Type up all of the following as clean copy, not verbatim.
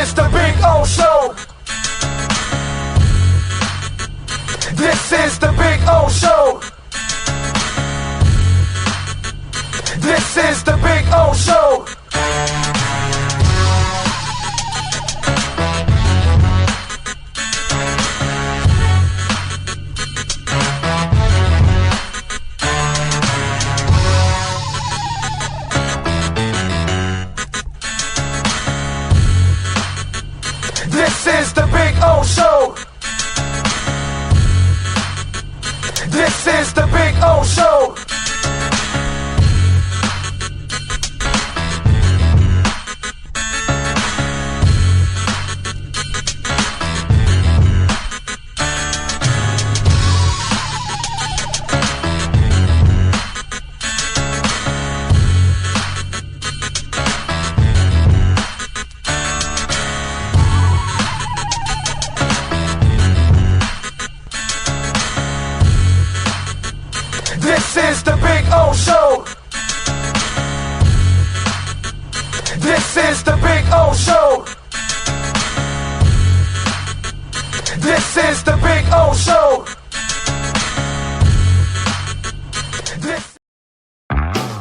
is the Big O Show. This is the Big O Show. This is the Big O Show. This is the Big O Show. This is the Big O Show. This is the Big O Show. This is the Big O Show. This is the Big O Show.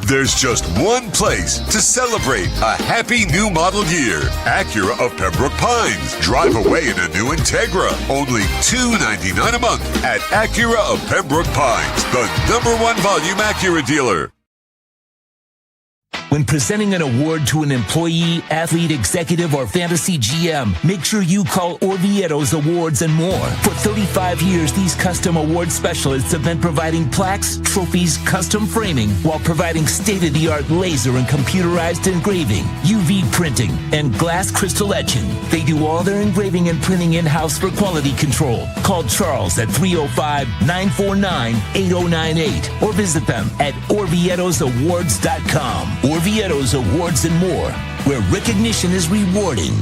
There's just one place to celebrate a happy new model year. Acura of Pembroke Pines. Drive away in a new Integra. Only $299 a month at Acura of Pembroke Pines, the #1 volume Acura dealer. When presenting an award to an employee, athlete, executive, or fantasy GM, make sure you call Orvieto's Awards and More. For 35 years, these custom award specialists have been providing plaques, trophies, custom framing, while providing state-of-the-art laser and computerized engraving, UV printing, and glass crystal etching. They do all their engraving and printing in-house for quality control. Call Charles at 305-949-8098 or visit them at orvietosawards.com. Orvieto's Awards and More, where recognition is rewarding.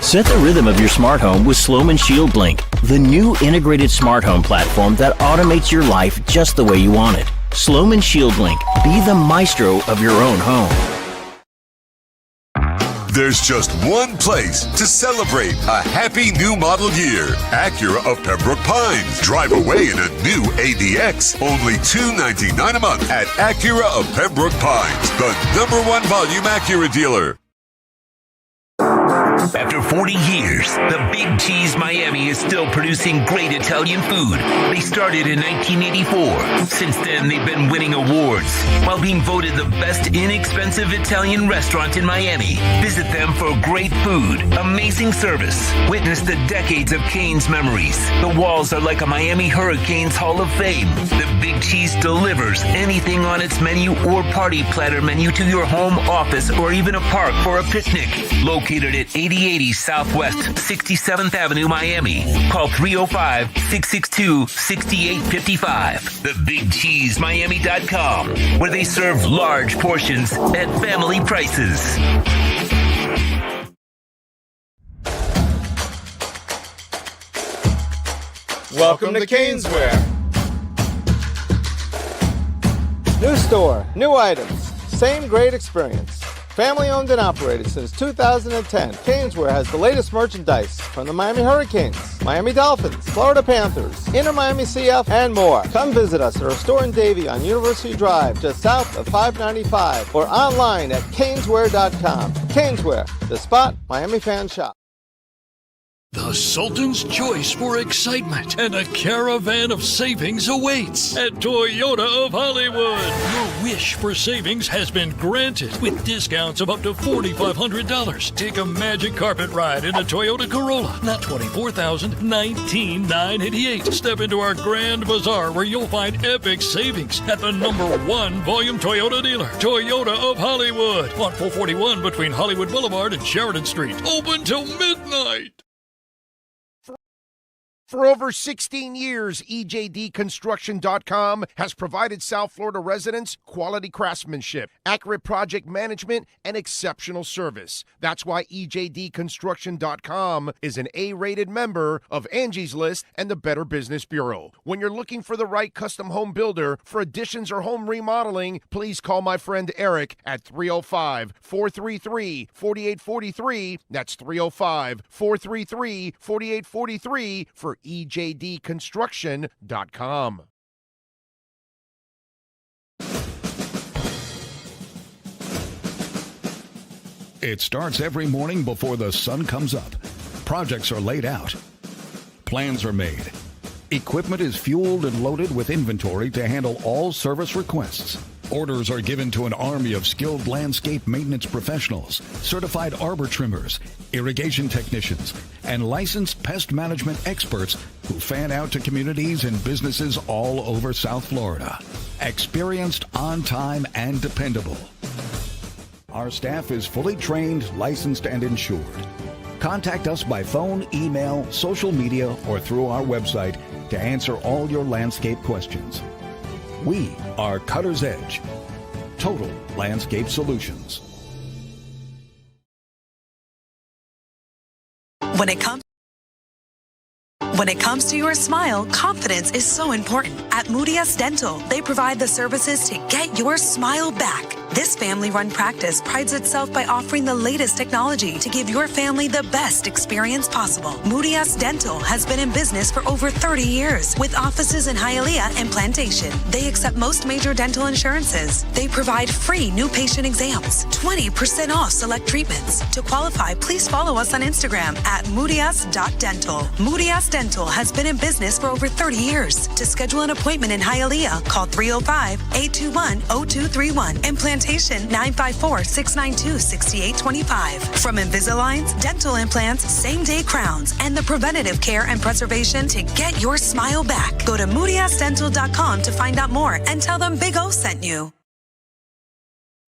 Set the rhythm of your smart home with Sloman Shield Link, the new integrated smart home platform that automates your life just the way you want it. Sloman Shield Link. Be the maestro of your own home. There's just one place to celebrate a happy new model year. Acura of Pembroke Pines. Drive away in a new ADX. Only $299 a month at Acura of Pembroke Pines, the #1 volume Acura dealer. After 40 years, the Big Cheese Miami is still producing great Italian food. They started in 1984. Since then, they've been winning awards while being voted the best inexpensive Italian restaurant in Miami. Visit them for great food, amazing service. Witness the decades of Cane's memories. The walls are like a Miami Hurricanes Hall of Fame. The Big Cheese delivers anything on its menu or party platter menu to your home, office, or even a park for a picnic. Located at 8080 Southwest 67th Avenue, Miami. Call 305-662-6855. TheBigCheeseMiami.com, where they serve large portions at family prices. Welcome to Caneswear. New store, new items, same great experience. Family owned and operated since 2010, Caneswear has the latest merchandise from the Miami Hurricanes, Miami Dolphins, Florida Panthers, Inter Miami CF, and more. Come visit us at our store in Davie on University Drive, just south of 595, or online at caneswear.com. Caneswear, the spot Miami fans shop. The Sultan's choice for excitement and a caravan of savings awaits at Toyota of Hollywood. Your wish for savings has been granted with discounts of up to $4,500. Take a magic carpet ride in a Toyota Corolla, not $24,000, $19,988. Step into our Grand Bazaar where you'll find epic savings at the #1 volume Toyota dealer, Toyota of Hollywood, on 441 between Hollywood Boulevard and Sheridan Street. Open till midnight. For over 16 years, EJDConstruction.com has provided South Florida residents quality craftsmanship, accurate project management, and exceptional service. That's why EJDConstruction.com is an A-rated member of Angie's List and the Better Business Bureau. When you're looking for the right custom home builder for additions or home remodeling, please call my friend Eric at 305-433-4843. That's 305-433-4843 for EJDConstruction.com. It starts every morning before the sun comes up. Projects are laid out. Plans are made. Equipment is fueled and loaded with inventory to handle all service requests. Orders are given to an army of skilled landscape maintenance professionals, certified arbor trimmers, irrigation technicians, and licensed pest management experts who fan out to communities and businesses all over South Florida. Experienced, on time, and dependable. Our staff is fully trained, licensed, and insured. Contact us by phone, email, social media, or through our website to answer all your landscape questions. We are Cutter's Edge. Total Landscape Solutions. When it comes to your smile, confidence is so important. At Moody S Dental, they provide the services to get your smile back. This family-run practice prides itself by offering the latest technology to give your family the best experience possible. Moody S Dental has been in business for over 30 years with offices in Hialeah and Plantation. They accept most major dental insurances. They provide free new patient exams, 20% off select treatments. To qualify, please follow us on Instagram at moodys.dental. Moody S Dental has been in business for over 30 years. To schedule an appointment in Hialeah, call 305-821-0231 and Plantation 954-692-6825. From Invisaligns, dental implants, same-day crowns, and the preventative care and preservation to get your smile back. Go to moodysdental.com to find out more and tell them Big O sent you.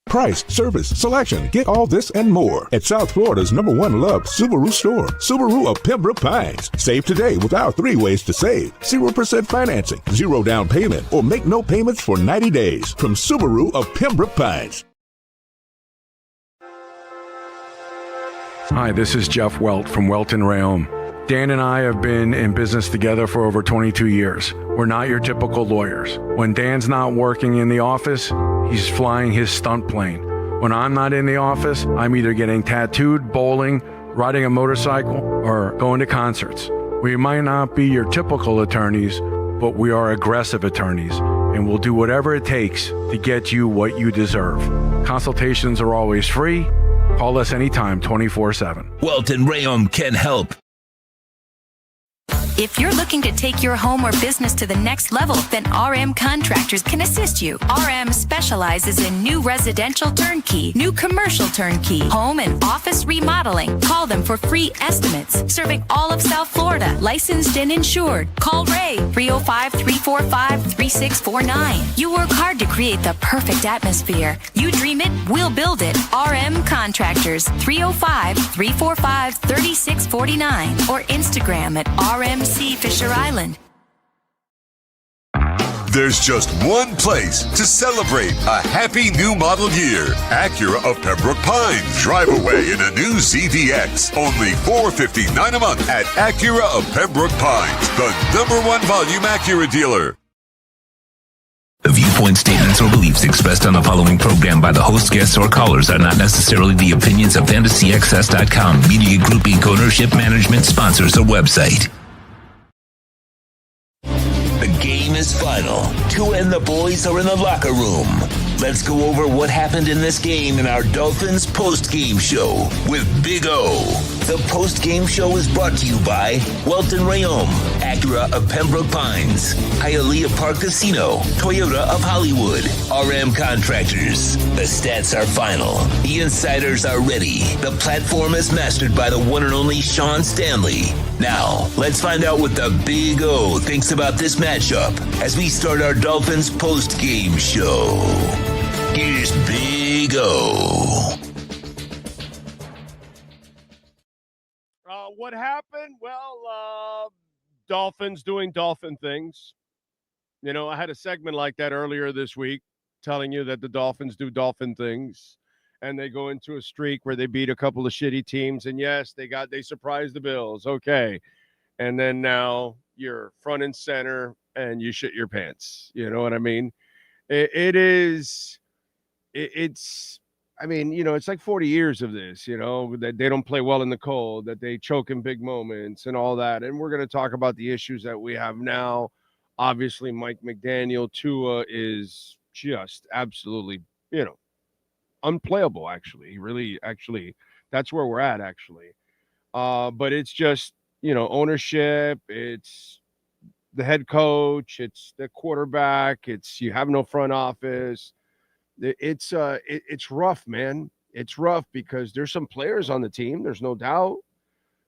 Price, service, selection. Get all this and more at South Florida's #1 loved Subaru store. Subaru of Pembroke Pines. Save today with our 3 ways to save. 0% financing, 0 down payment, or make no payments for 90 days. From Subaru of Pembroke Pines. Hi, this is Jeff Welt from Welton Rayom. Dan and I have been in business together for over 22 years. We're not your typical lawyers. When Dan's not working in the office, he's flying his stunt plane. When I'm not in the office, I'm either getting tattooed, bowling, riding a motorcycle, or going to concerts. We might not be your typical attorneys, but we are aggressive attorneys, and we'll do whatever it takes to get you what you deserve. Consultations are always free. Call us anytime, 24/7. Welton Rayom can help. If you're looking to take your home or business to the next level, then RM Contractors can assist you. RM specializes in new residential turnkey, new commercial turnkey, home and office remodeling. Call them for free estimates. Serving all of South Florida, licensed and insured. Call Ray, 305-345-3649. You work hard to create the perfect atmosphere. You dream it, we'll build it. RM Contractors, 305-345-3649 or Instagram at RMC Fisher Island. There's just one place to celebrate a happy new model year. Acura of Pembroke Pines. Drive away in a new ZDX. Only $459 a month at Acura of Pembroke Pines, the #1 volume Acura dealer. The viewpoint statements or beliefs expressed on the following program by the host, guests, or callers are not necessarily the opinions of FantasyXS.com, Media Group Inc. ownership, management, sponsors, or website. The game is final. Tua and the boys are in the locker room. Let's go over what happened in this game in our Dolphins post-game show with Big O. The post-game show is brought to you by Welton Rayom, Acura of Pembroke Pines, Hialeah Park Casino, Toyota of Hollywood, RM Contractors. The stats are final. The insiders are ready. The platform is mastered by the one and only Sean Stanley. Now, let's find out what the Big O thinks about this matchup as we start our Dolphins post-game show. Here's Big O. What happened? Well, Dolphins doing Dolphin things. You know, I had a segment like that earlier this week telling you that the Dolphins do Dolphin things. And they go into a streak where they beat a couple of shitty teams. And yes, they surprised the Bills. Okay. And then now you're front and center and you shit your pants. You know what I mean? It's I mean, you know, it's like 40 years of this, you know, that they don't play well in the cold, that they choke in big moments and all that. And we're going to talk about the issues that we have now. Obviously, Mike McDaniel, Tua is just absolutely, you know, unplayable, actually. Actually, that's where we're at, actually. But it's just, you know, ownership, it's the head coach, it's the quarterback, it's you have no front office. It's rough, man. It's rough because there's some players on the team. There's no doubt.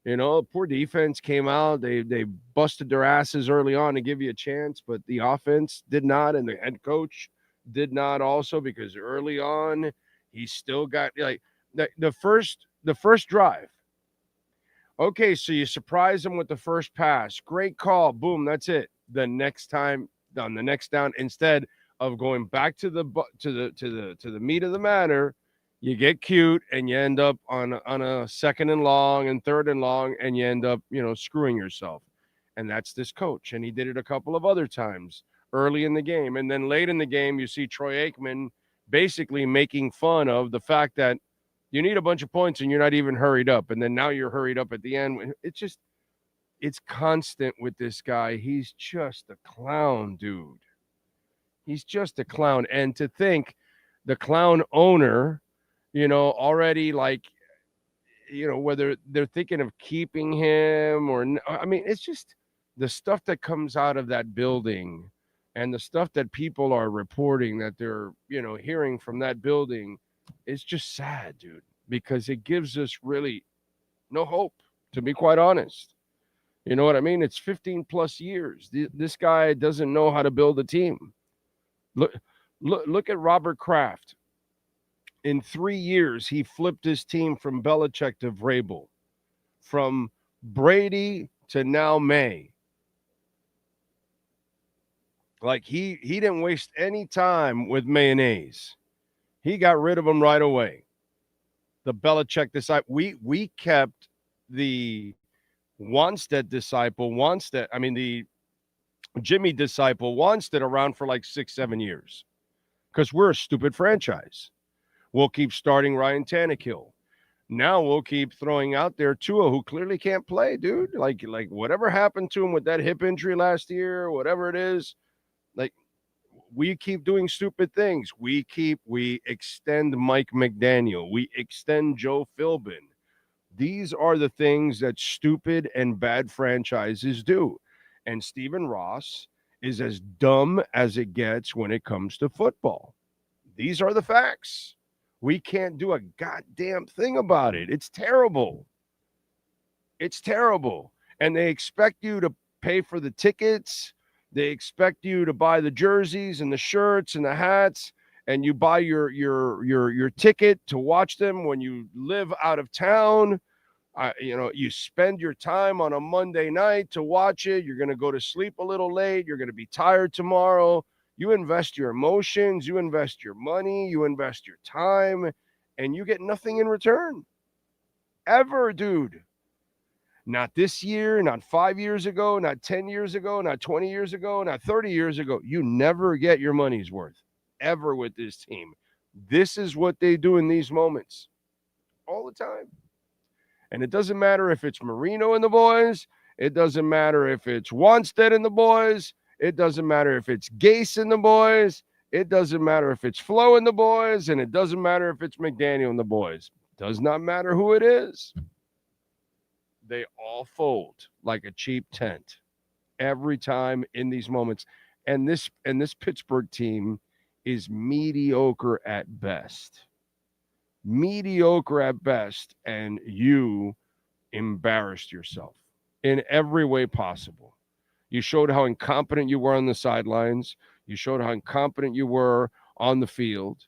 You know, poor defense came out. They busted their asses early on to give you a chance, but the offense did not, and the head coach did not also because early on he still got like the first drive. Okay, so you surprise him with the first pass. Great call. Boom, that's it. The next time on the next down, instead of going back to the meat of the matter, you get cute and you end up on a second and long and third and long, and you end up, you know, screwing yourself. And that's this coach. And he did it a couple of other times early in the game. And then late in the game, you see Troy Aikman basically making fun of the fact that you need a bunch of points and you're not even hurried up. And then now you're hurried up at the end. It's constant with this guy. He's just a clown, dude. He's just a clown. And to think the clown owner, you know, already like, you know, whether they're thinking of keeping him or, I mean, it's just the stuff that comes out of that building and the stuff that people are reporting that they're, you know, hearing from that building. It's just sad, dude, because it gives us really no hope, to be quite honest. You know what I mean? It's 15 plus years. This guy doesn't know how to build a team. Look at Robert Kraft. In 3 years, he flipped his team from Belichick to Vrabel, from Brady to now May. Like he didn't waste any time with mayonnaise. He got rid of him right away. The Belichick disciple. We kept the Wanstead disciple. The Jimmy disciple Wanstead around for like 6-7 years because we're a stupid franchise. We'll keep starting Ryan Tannehill. Now we'll keep throwing out there Tua, who clearly can't play, dude. Like whatever happened to him with that hip injury last year, whatever it is, like we keep doing stupid things. We extend Mike McDaniel. We extend Joe Philbin. These are the things that stupid and bad franchises do. And Stephen Ross is as dumb as it gets when it comes to football. These are the facts. We can't do a goddamn thing about it. It's terrible. It's terrible. And they expect you to pay for the tickets. They expect you to buy the jerseys and the shirts and the hats, and you buy your ticket to watch them when you live out of town. You spend your time on a Monday night to watch it. You're going to go to sleep a little late. You're going to be tired tomorrow. You invest your emotions, you invest your money, you invest your time, and you get nothing in return. Ever, dude. Not this year, not 5 years ago, not 10 years ago, not 20 years ago, not 30 years ago. You never get your money's worth, ever with this team. This is what they do in these moments all the time. And it doesn't matter if it's Marino and the boys. It doesn't matter if it's Wanstead and the boys. It doesn't matter if it's Gase and the boys. It doesn't matter if it's Flo and the boys, and it doesn't matter if it's McDaniel and the boys. Does not matter who it is. They all fold like a cheap tent every time in these moments. And this Pittsburgh team is mediocre at best. Mediocre at best, and you embarrassed yourself in every way possible. You showed how incompetent you were on the sidelines. You showed how incompetent you were on the field.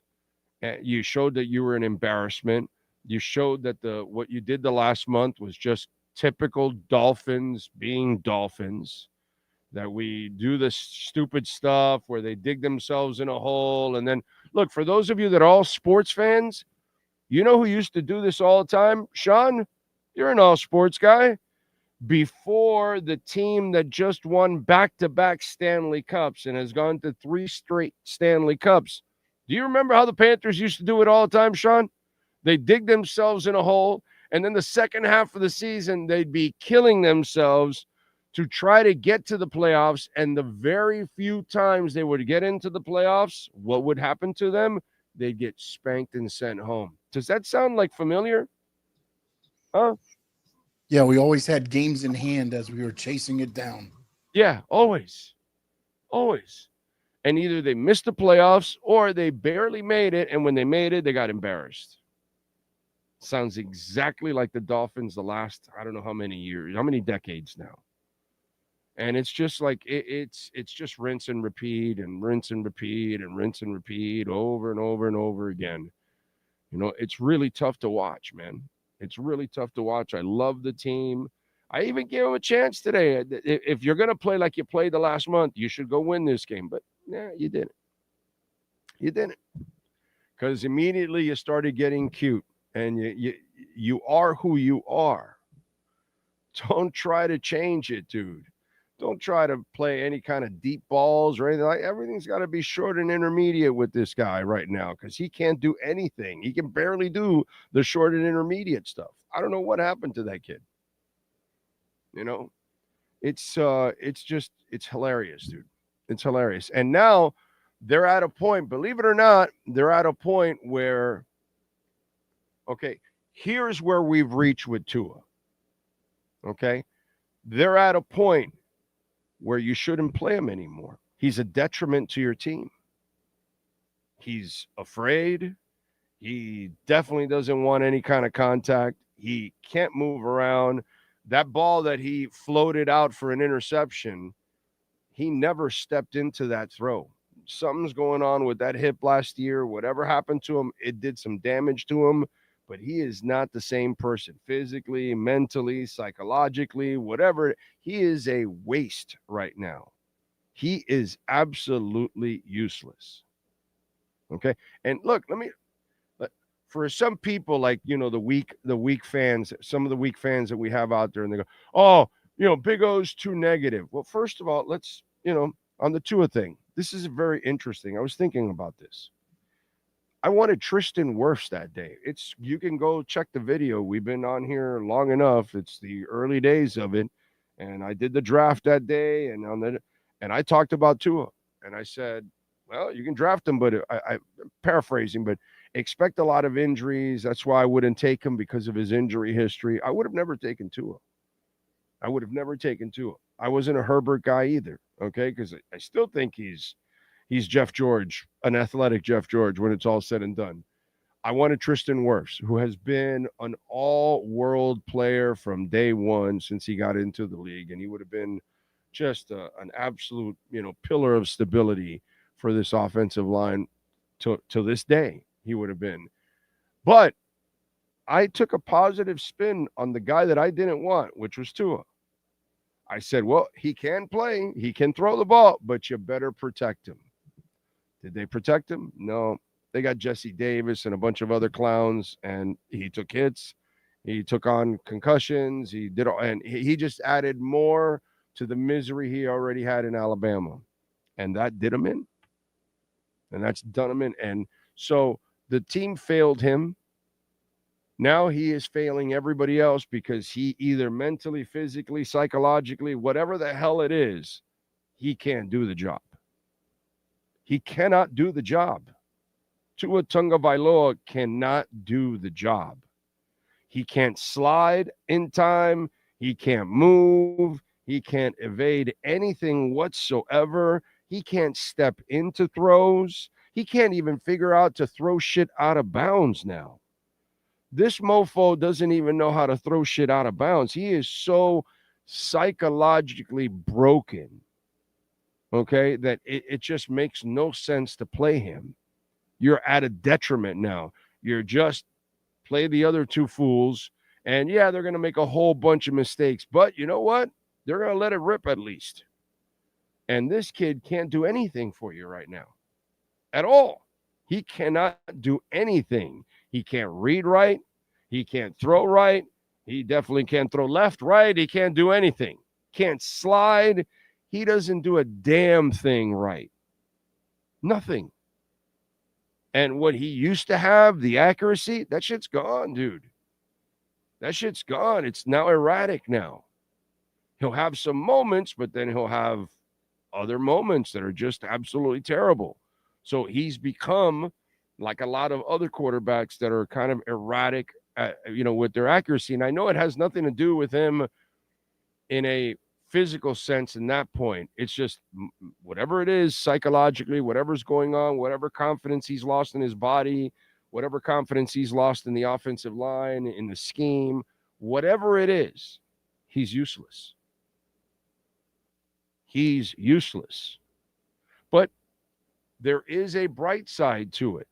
You showed that you were an embarrassment. You showed that what you did the last month was just typical Dolphins being Dolphins, that we do this stupid stuff where they dig themselves in a hole. And then, look, for those of you that are all sports fans, you know who used to do this all the time? Sean, you're an all sports guy. Before the team that just won back-to-back Stanley Cups and has gone to 3 straight Stanley Cups. Do you remember how the Panthers used to do it all the time, Sean? They dig themselves in a hole, and then the second half of the season, they'd be killing themselves to try to get to the playoffs, and the very few times they would get into the playoffs, what would happen to them? They'd get spanked and sent home. Does that sound like familiar? Huh? Yeah, we always had games in hand as we were chasing it down. Yeah, always. Always. And either they missed the playoffs or they barely made it, and when they made it, they got embarrassed. Sounds exactly like the Dolphins the last, I don't know how many years, how many decades now. And it's just like, it's just rinse and repeat and rinse and repeat and rinse and repeat over and over and over again. You know, it's really tough to watch, man. It's really tough to watch. I love the team. I even gave them a chance today. If you're going to play like you played the last month, you should go win this game. But, yeah, you didn't. You didn't. Because immediately you started getting cute. And you are who you are. Don't try to change it, dude. Don't try to play any kind of deep balls or anything. Like, everything's got to be short and intermediate with this guy right now because he can't do anything. He can barely do the short and intermediate stuff. I don't know what happened to that kid. You know, it's hilarious, dude. It's hilarious. And now they're at a point, believe it or not, they're at a point where, okay, here's where we've reached with Tua. Okay, they're at a point where you shouldn't play him anymore. He's a detriment to your team. He's afraid. He definitely doesn't want any kind of contact. He can't move around. That ball that he floated out for an interception, he never stepped into that throw. Something's going on with that hip last year. Whatever happened to him, it did some damage to him. But he is not the same person physically, mentally, psychologically, whatever. He is a waste right now. He is absolutely useless. Okay. And look, for some people, like, you know, the weak fans, some of the weak fans that we have out there, and they go, oh, you know, Big O's too negative. Well, first of all, let's, you know, on the Tua thing, this is very interesting. I was thinking about this. I wanted Tristan Wirfs that day. You can go check the video. We've been on here long enough. It's the early days of it. And I did the draft that day, and I talked about Tua. And I said, well, you can draft him, but I'm paraphrasing, but expect a lot of injuries. That's why I wouldn't take him, because of his injury history. I would have never taken Tua. I wasn't a Herbert guy either, okay? Because I still think he's Jeff George, an athletic Jeff George, when it's all said and done. I wanted Tristan Wirfs, who has been an all-world player from day one since he got into the league, and he would have been just an absolute, you know, pillar of stability for this offensive line to this day. He would have been. But I took a positive spin on the guy that I didn't want, which was Tua. I said, well, he can play, he can throw the ball, but you better protect him. Did they protect him? No. They got Jesse Davis and a bunch of other clowns, and he took hits. He took on concussions. And he just added more to the misery he already had in Alabama. And that did him in. And that's done him in. And so the team failed him. Now he is failing everybody else because he either mentally, physically, psychologically, whatever the hell it is, he can't do the job. He cannot do the job. Tua Tagovailoa cannot do the job. He can't slide in time. He can't move. He can't evade anything whatsoever. He can't step into throws. He can't even figure out to throw shit out of bounds now. This mofo doesn't even know how to throw shit out of bounds. He is so psychologically broken, okay, that it just makes no sense to play him. You're at a detriment now. You're just play the other two fools, and yeah, they're going to make a whole bunch of mistakes, but you know what? They're going to let it rip at least. And this kid can't do anything for you right now at all. He cannot do anything. He can't read right. He can't throw right. He definitely can't throw left, right. He can't do anything. Can't slide. He doesn't do a damn thing right. Nothing. And what he used to have, the accuracy, that shit's gone, dude. That shit's gone. It's now erratic now. He'll have some moments, but then he'll have other moments that are just absolutely terrible. So he's become like a lot of other quarterbacks that are kind of erratic, with their accuracy. And I know it has nothing to do with him in a physical sense in that point. It's just whatever it is psychologically, whatever's going on, whatever confidence he's lost in his body, whatever confidence he's lost in the offensive line, in the scheme, whatever it is, he's useless. He's useless. But there is a bright side to it.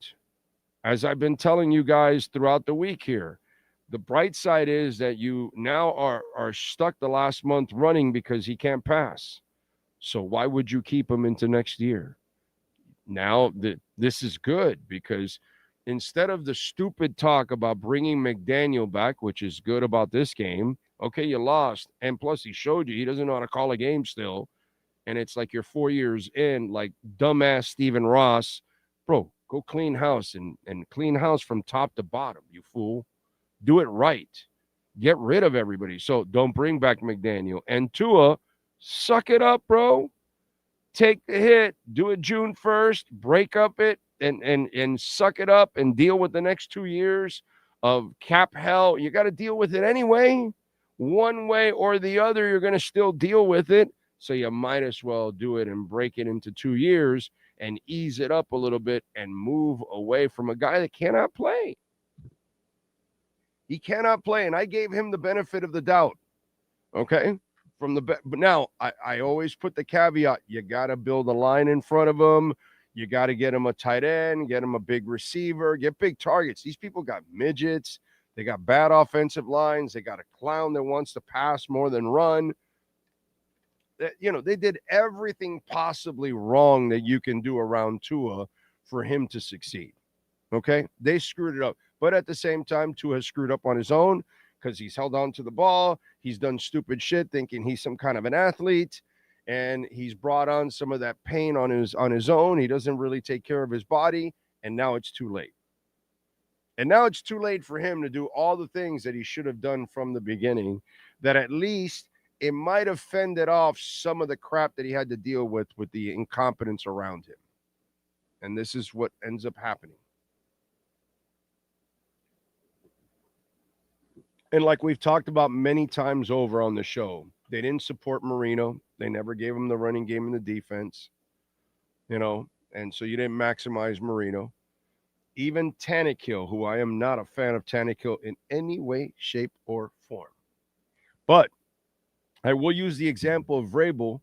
As I've been telling you guys throughout the week here, the bright side is that you now are stuck the last month running because he can't pass. So why would you keep him into next year? Now this is good because instead of the stupid talk about bringing McDaniel back, which is good about this game, okay, you lost. And plus he showed you he doesn't know how to call a game still. And it's like you're 4 years in, like dumbass Stephen Ross. Bro, go clean house and clean house from top to bottom, you fool. Do it right. Get rid of everybody. So don't bring back McDaniel. And Tua, suck it up, bro. Take the hit. Do it June 1st. Break up it and suck it up and deal with the next 2 years of cap hell. You got to deal with it anyway. One way or the other, you're going to still deal with it. So you might as well do it and break it into 2 years and ease it up a little bit and move away from a guy that cannot play. He cannot play, and I gave him the benefit of the doubt, okay? But now, I always put the caveat, you got to build a line in front of him. You got to get him a tight end, get him a big receiver, get big targets. These people got midgets. They got bad offensive lines. They got a clown that wants to pass more than run. They did everything possibly wrong that you can do around Tua for him to succeed, okay? They screwed it up. But at the same time, Tua has screwed up on his own because he's held on to the ball. He's done stupid shit thinking he's some kind of an athlete, and he's brought on some of that pain on his own. He doesn't really take care of his body, and now it's too late. And now it's too late for him to do all the things that he should have done from the beginning, that at least it might have fended off some of the crap that he had to deal with the incompetence around him. And this is what ends up happening. And like we've talked about many times over on the show, they didn't support Marino. They never gave him the running game and the defense, and so you didn't maximize Marino. Even Tannehill, who I am not a fan of Tannehill in any way, shape, or form. But I will use the example of Vrabel,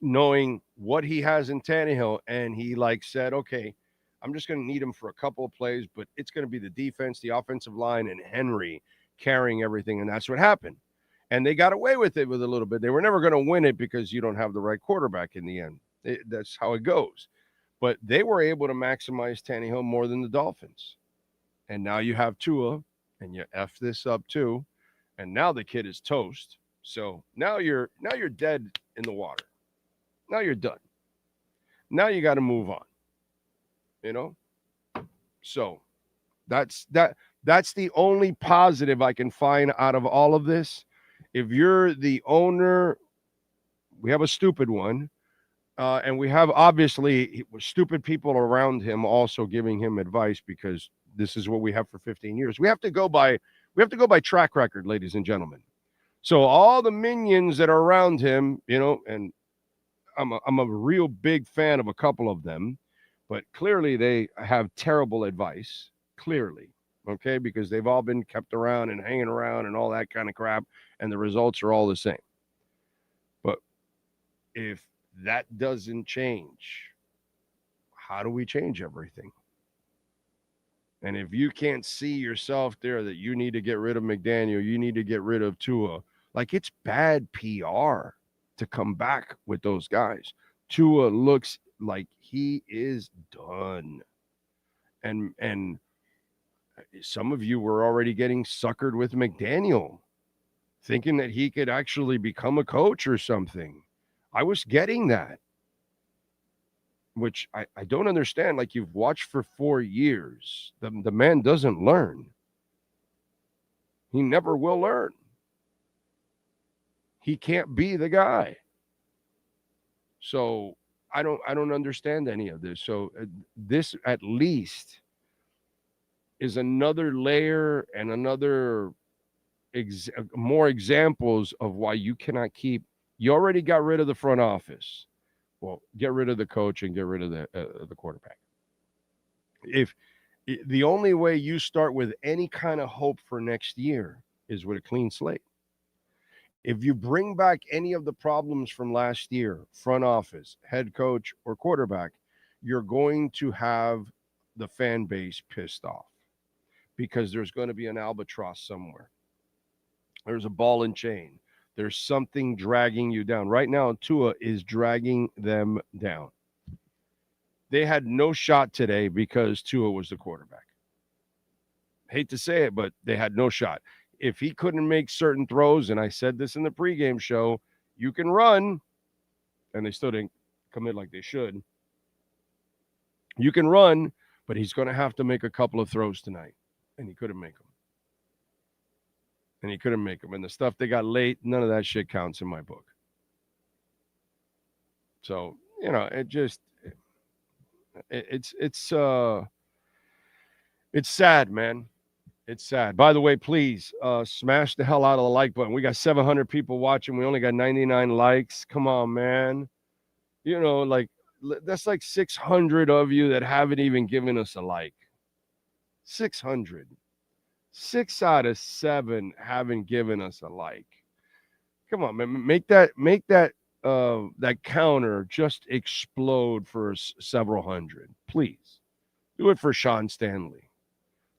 knowing what he has in Tannehill, and he said, okay, I'm just going to need him for a couple of plays, but it's going to be the defense, the offensive line, and Henry carrying everything, and that's what happened. And they got away with it with a little bit. They were never going to win it because you don't have the right quarterback in the end. That's how it goes. But they were able to maximize Tannehill more than the Dolphins. And now you have Tua, and you F this up too, and now the kid is toast. So now you're dead in the water. Now you're done. Now you got to move on. So that's the only positive I can find out of all of this. If you're the owner, we have a stupid one. And we have obviously stupid people around him also giving him advice, because this is what we have for 15 years. We have to go by track record, ladies and gentlemen. So all the minions that are around him, and I'm a real big fan of a couple of them, but clearly they have terrible advice, clearly, okay, because they've all been kept around and hanging around and all that kind of crap, and the results are all the same. But if that doesn't change, how do we change everything? And if you can't see yourself there that you need to get rid of McDaniel, you need to get rid of Tua, like, it's bad PR to come back with those guys. Tua looks like he is done. And some of you were already getting suckered with McDaniel, thinking that he could actually become a coach or something. I was getting that, which I don't understand. Like, you've watched for 4 years. The man doesn't learn. He never will learn. He can't be the guy. So I don't understand any of this. So this at least is another layer and another more examples of why you cannot keep. You already got rid of the front office. Well, get rid of the coach and get rid of the quarterback. If the only way you start with any kind of hope for next year is with a clean slate. If you bring back any of the problems from last year, front office, head coach, or quarterback, you're going to have the fan base pissed off, because there's going to be an albatross somewhere. There's a ball and chain. There's something dragging you down. Right now, Tua is dragging them down. They had no shot today because Tua was the quarterback. Hate to say it, but they had no shot. If he couldn't make certain throws, and I said this in the pregame show, you can run, and they still didn't commit like they should. You can run, but he's going to have to make a couple of throws tonight, and he couldn't make them. And the stuff they got late, none of that shit counts in my book. So, it's sad, man. It's sad. By the way, please smash the hell out of the like button. We got 700 people watching. We only got 99 likes. Come on, man. That's like 600 of you that haven't even given us a like. 600. 6 out of 7 haven't given us a like. Come on, man. Make that counter just explode for several hundred. Please. Do it for Sean Stanley.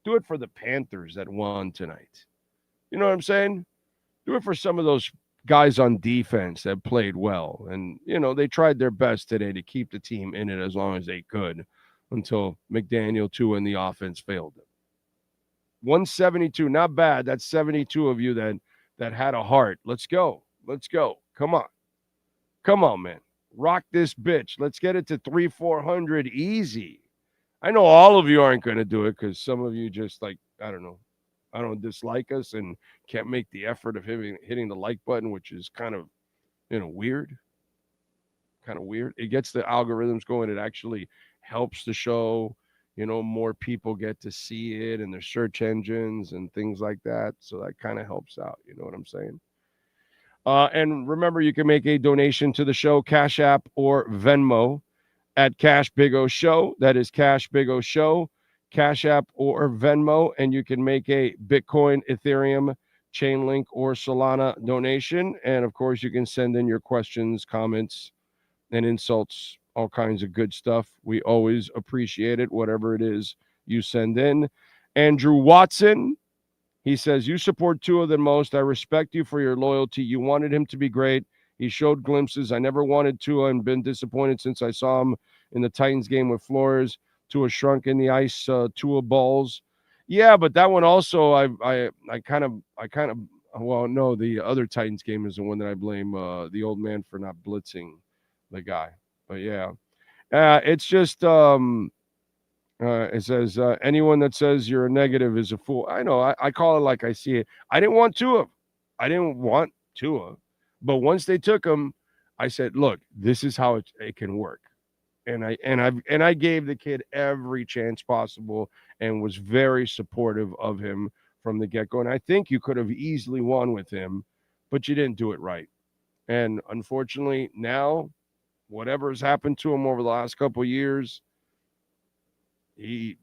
Do it for the Panthers that won tonight. You know what I'm saying? Do it for some of those guys on defense that played well. And, they tried their best today to keep the team in it as long as they could until McDaniel, Tua, and the offense failed them. 172, not bad. That's 72 of you that had a heart. Let's go. Come on, man. Rock this bitch. Let's get it to 300-400 easy. I know all of you aren't going to do it because some of you just I don't dislike us and can't make the effort of hitting the like button, which is kind of, weird. Kind of weird. It gets the algorithms going. It actually helps the show. More people get to see it in their search engines and things like that. So that kind of helps out. You know what I'm saying? And remember, you can make a donation to the show, Cash App or Venmo at Cash Big O Show. That is Cash Big O Show, Cash App or Venmo. And you can make a Bitcoin, Ethereum, Chainlink, or Solana donation. And of course, you can send in your questions, comments, and insults. All kinds of good stuff. We always appreciate it, whatever it is you send in. Andrew Watson, he says, you support Tua than most. I respect you for your loyalty. You wanted him to be great. He showed glimpses. I never wanted Tua and been disappointed since I saw him in the Titans game with Flores. Tua shrunk in the ice, Tua balls. Yeah, but that one also, the other Titans game is the one that I blame the old man for not blitzing the guy. But yeah, it's just, it says, anyone that says you're a negative is a fool. I know, I call it like I see it. I didn't want Tua. But once they took him, I said, look, this is how it can work. And I gave the kid every chance possible and was very supportive of him from the get-go. And I think you could have easily won with him, but you didn't do it right. And unfortunately, now, whatever has happened to him over the last couple of years, he's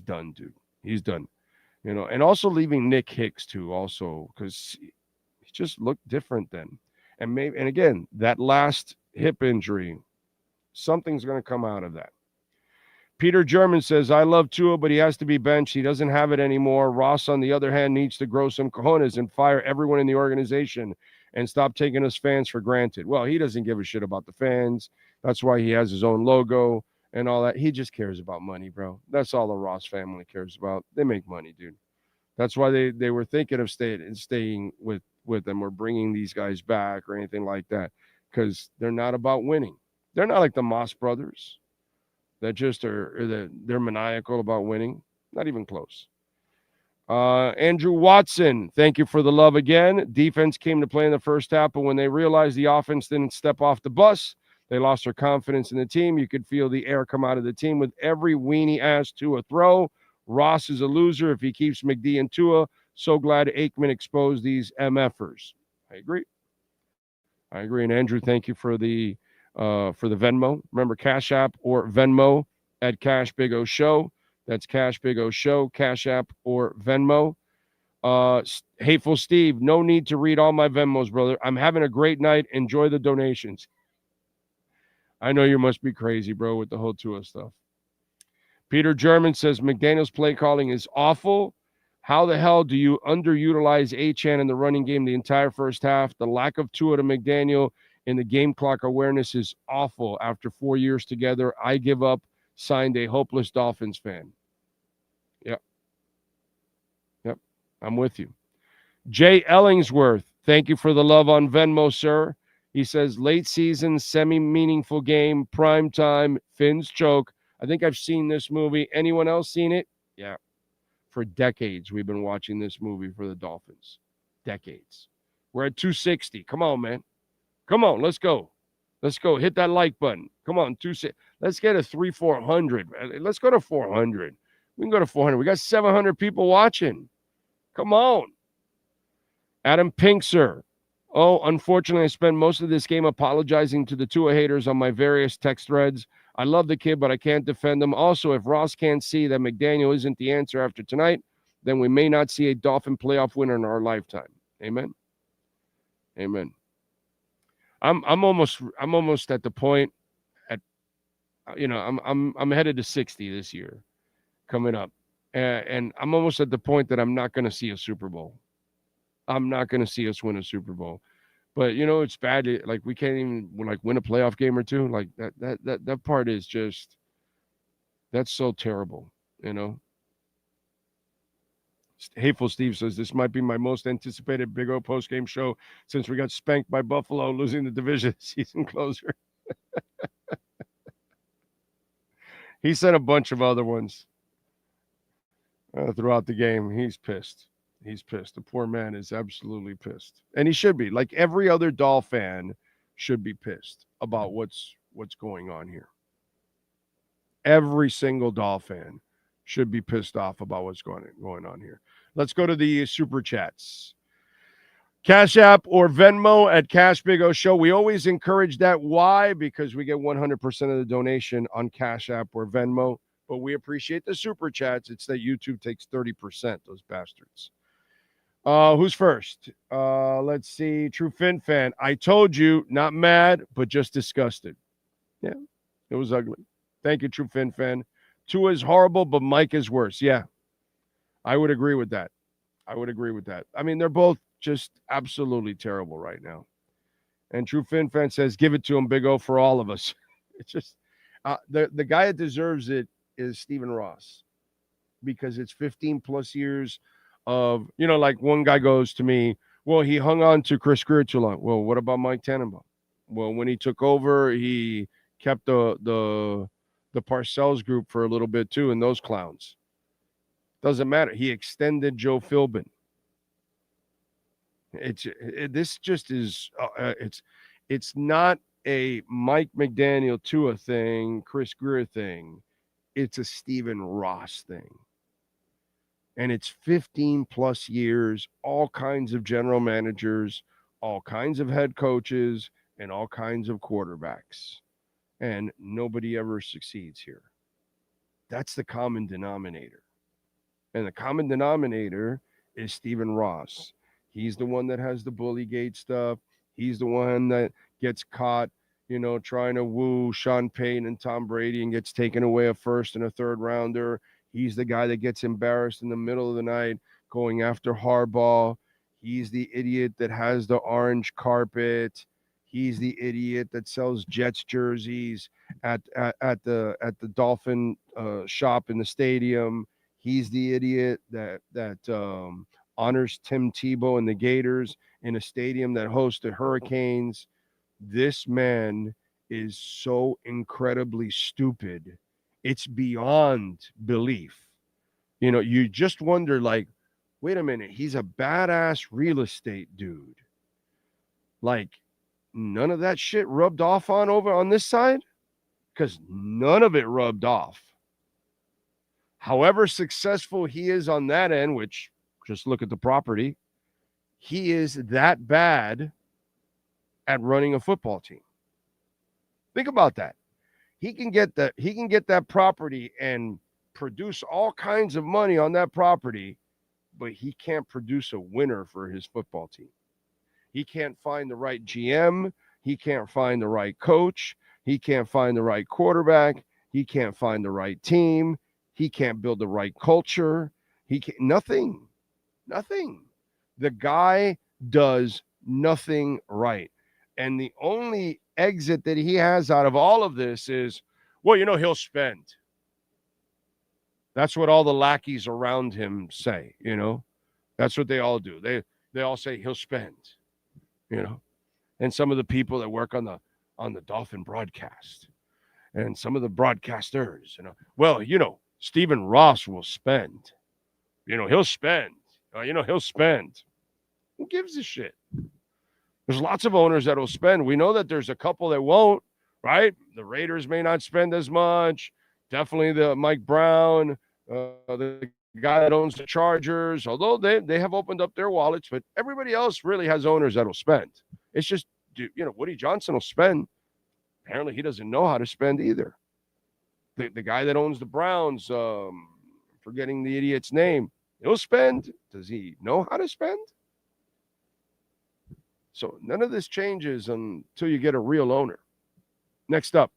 done, dude. He's done. And also leaving Nick Hicks too, also, because he just looked different then. And again, that last hip injury, something's going to come out of that. Peter German says, I love Tua, but he has to be benched. He doesn't have it anymore. Ross, on the other hand, needs to grow some cojones and fire everyone in the organization and stop taking us fans for granted. Well, he doesn't give a shit about the fans. That's why he has his own logo and all that. He just cares about money, bro. That's all the Ross family cares about. They make money, dude. That's why they were thinking of staying with them or bringing these guys back or anything like that, because they're not about winning. They're not like the Moss brothers that just they're maniacal about winning. Not even close. Andrew Watson, thank you for the love again. Defense came to play in the first half, but when they realized the offense didn't step off the bus, they lost their confidence in the team. You could feel the air come out of the team with every weenie ass Tua throw. Ross is a loser if he keeps McD and Tua. So glad Aikman exposed these MFers. I agree. And Andrew, thank you for the Venmo. Remember, Cash App or Venmo at Cash Big O Show. That's Cash Big O Show, Cash App or Venmo. Hateful Steve, no need to read all my Venmos, brother. I'm having a great night. Enjoy the donations. I know you must be crazy, bro, with the whole Tua stuff. Peter German says, McDaniel's play calling is awful. How the hell do you underutilize Achane in the running game the entire first half? The lack of Tua to McDaniel in the game clock awareness is awful. After 4 years together, I give up. Signed, a hopeless Dolphins fan. Yep. I'm with you. Jay Ellingsworth, thank you for the love on Venmo, sir. He says, late season, semi-meaningful game, prime time, Finn's choke. I think I've seen this movie. Anyone else seen it? Yeah. For decades, we've been watching this movie for the Dolphins. Decades. We're at 260. Come on, man. Come on, let's go. Let's go. Hit that like button. Come on, 260. Let's get a 400. Let's go to 400. We can go to 400. We got 700 people watching. Come on. Adam Pinkser. Oh, unfortunately, I spent most of this game apologizing to the Tua haters on my various text threads. I love the kid, but I can't defend him. Also, if Ross can't see that McDaniel isn't the answer after tonight, then we may not see a Dolphin playoff winner in our lifetime. Amen. Amen. I'm almost at the point I'm headed to 60 this year coming up. And I'm almost at the point that I'm not going to see a Super Bowl. I'm not going to see us win a Super Bowl. But, it's bad. Like, we can't even, win a playoff game or two. Like, that part is just, that's so terrible, Hateful Steve says, this might be my most anticipated Big O postgame show since we got spanked by Buffalo, losing the division season closer. He sent a bunch of other ones throughout the game. He's pissed. He's pissed. The poor man is absolutely pissed. And he should be. Like every other Doll fan should be pissed about what's going on here. Every single Doll fan should be pissed off about what's going on here. Let's go to the Super Chats. Cash App or Venmo at Cash Big O Show. We always encourage that. Why? Because we get 100% of the donation on Cash App or Venmo. But we appreciate the Super Chats. It's that YouTube takes 30%, those bastards. Who's first? Let's see. True Fin fan. I told you, not mad, but just disgusted. Yeah, it was ugly. Thank you, True Fin fan. Tua is horrible, but Mike is worse. Yeah, I would agree with that. I mean, they're both just absolutely terrible right now. And True Fin fan says, give it to him, Big O, for all of us. It's just the guy that deserves it is Stephen Ross, because it's 15 plus years of, like one guy goes to me, well, he hung on to Chris Greer too long. Well, what about Mike Tannenbaum? Well, when he took over, he kept the Parcells group for a little bit too, and those clowns. Doesn't matter. He extended Joe Philbin. This just is It's not a Mike McDaniel Tua thing, Chris Greer thing. It's a Stephen Ross thing. And it's 15 plus years, all kinds of general managers, all kinds of head coaches, and all kinds of quarterbacks. And nobody ever succeeds here. That's the common denominator. And the common denominator is Stephen Ross. He's the one that has the Bullygate stuff. He's the one that gets caught, trying to woo Sean Payton and Tom Brady and gets taken away a first and a third rounder. He's the guy that gets embarrassed in the middle of the night going after Harbaugh. He's the idiot that has the orange carpet. He's the idiot that sells Jets jerseys at the Dolphin shop in the stadium. He's the idiot that honors Tim Tebow and the Gators in a stadium that hosts the Hurricanes. This man is so incredibly stupid. It's beyond belief. You just wonder, like, wait a minute, he's a badass real estate dude. Like, none of that shit rubbed off over on this side? Because none of it rubbed off. However successful he is on that end, which, just look at the property, he is that bad at running a football team. Think about that. He can get that property and produce all kinds of money on that property, but he can't produce a winner for his football team. He can't find the right GM. He can't find the right coach. He can't find the right quarterback. He can't find the right team. He can't build the right culture. Nothing. The guy does nothing right. And the only exit that he has out of all of this is, well, he'll spend. That's what all the lackeys around him say, That's what they all do. They all say he'll spend, And some of the people that work on the Dolphin broadcast and some of the broadcasters, Stephen Ross will spend. He'll spend. He'll spend. Who gives a shit? There's lots of owners that will spend. We know that there's a couple that won't, right? The Raiders may not spend as much. Definitely the Mike Brown, the guy that owns the Chargers, although they have opened up their wallets, but everybody else really has owners that will spend. It's just, Woody Johnson will spend. Apparently he doesn't know how to spend either. The guy that owns the Browns, forgetting the idiot's name, he'll spend. Does he know how to spend? So none of this changes until you get a real owner. Next up.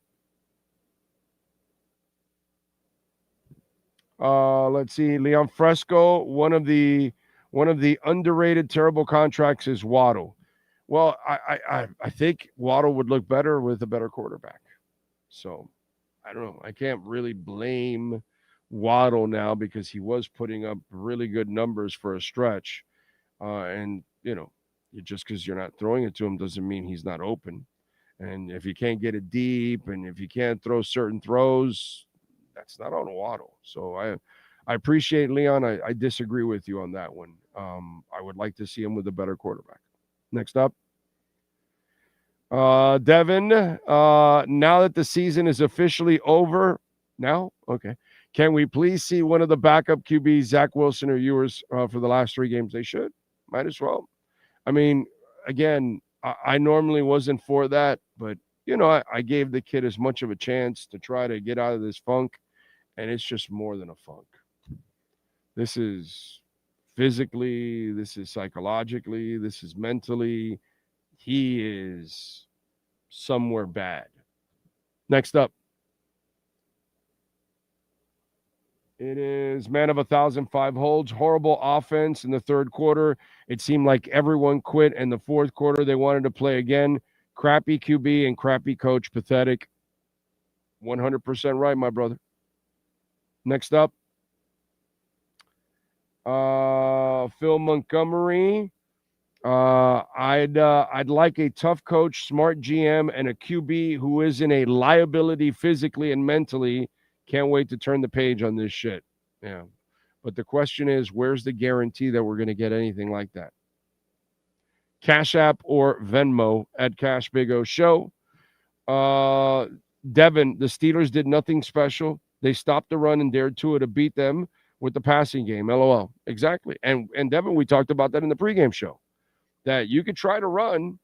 Let's see. Leon Fresco, one of the underrated terrible contracts is Waddle. Well, I think Waddle would look better with a better quarterback. So I don't know. I can't really blame Waddle now because he was putting up really good numbers for a stretch. Just because you're not throwing it to him doesn't mean he's not open. And if you can't get it deep and if you can't throw certain throws, that's not on Waddle. So I appreciate Leon. I disagree with you on that one. I would like to see him with a better quarterback. Next up. Devin, now that the season is officially over, now? Okay. Can we please see one of the backup QBs, Zach Wilson or Ewers, for the last 3 games? They should. Might as well. I mean, again, I normally wasn't for that, but, I gave the kid as much of a chance to try to get out of this funk, and it's just more than a funk. This is physically, this is psychologically, this is mentally. He is somewhere bad. Next up. It is man of 1,005 holds. Horrible offense in the third quarter. It seemed like everyone quit in the fourth quarter. They wanted to play again. Crappy QB and crappy coach. Pathetic. 100% right, my brother. Next up. Phil Montgomery. I'd like a tough coach, smart GM, and a QB who isn't a liability physically and mentally. Can't wait to turn the page on this shit. Yeah. But the question is, where's the guarantee that we're going to get anything like that? Cash App or Venmo at Cash Big O Show. Devin, the Steelers did nothing special. They stopped the run and dared Tua to beat them with the passing game. LOL. Exactly. And Devin, we talked about that in the pregame show, that you could try to run,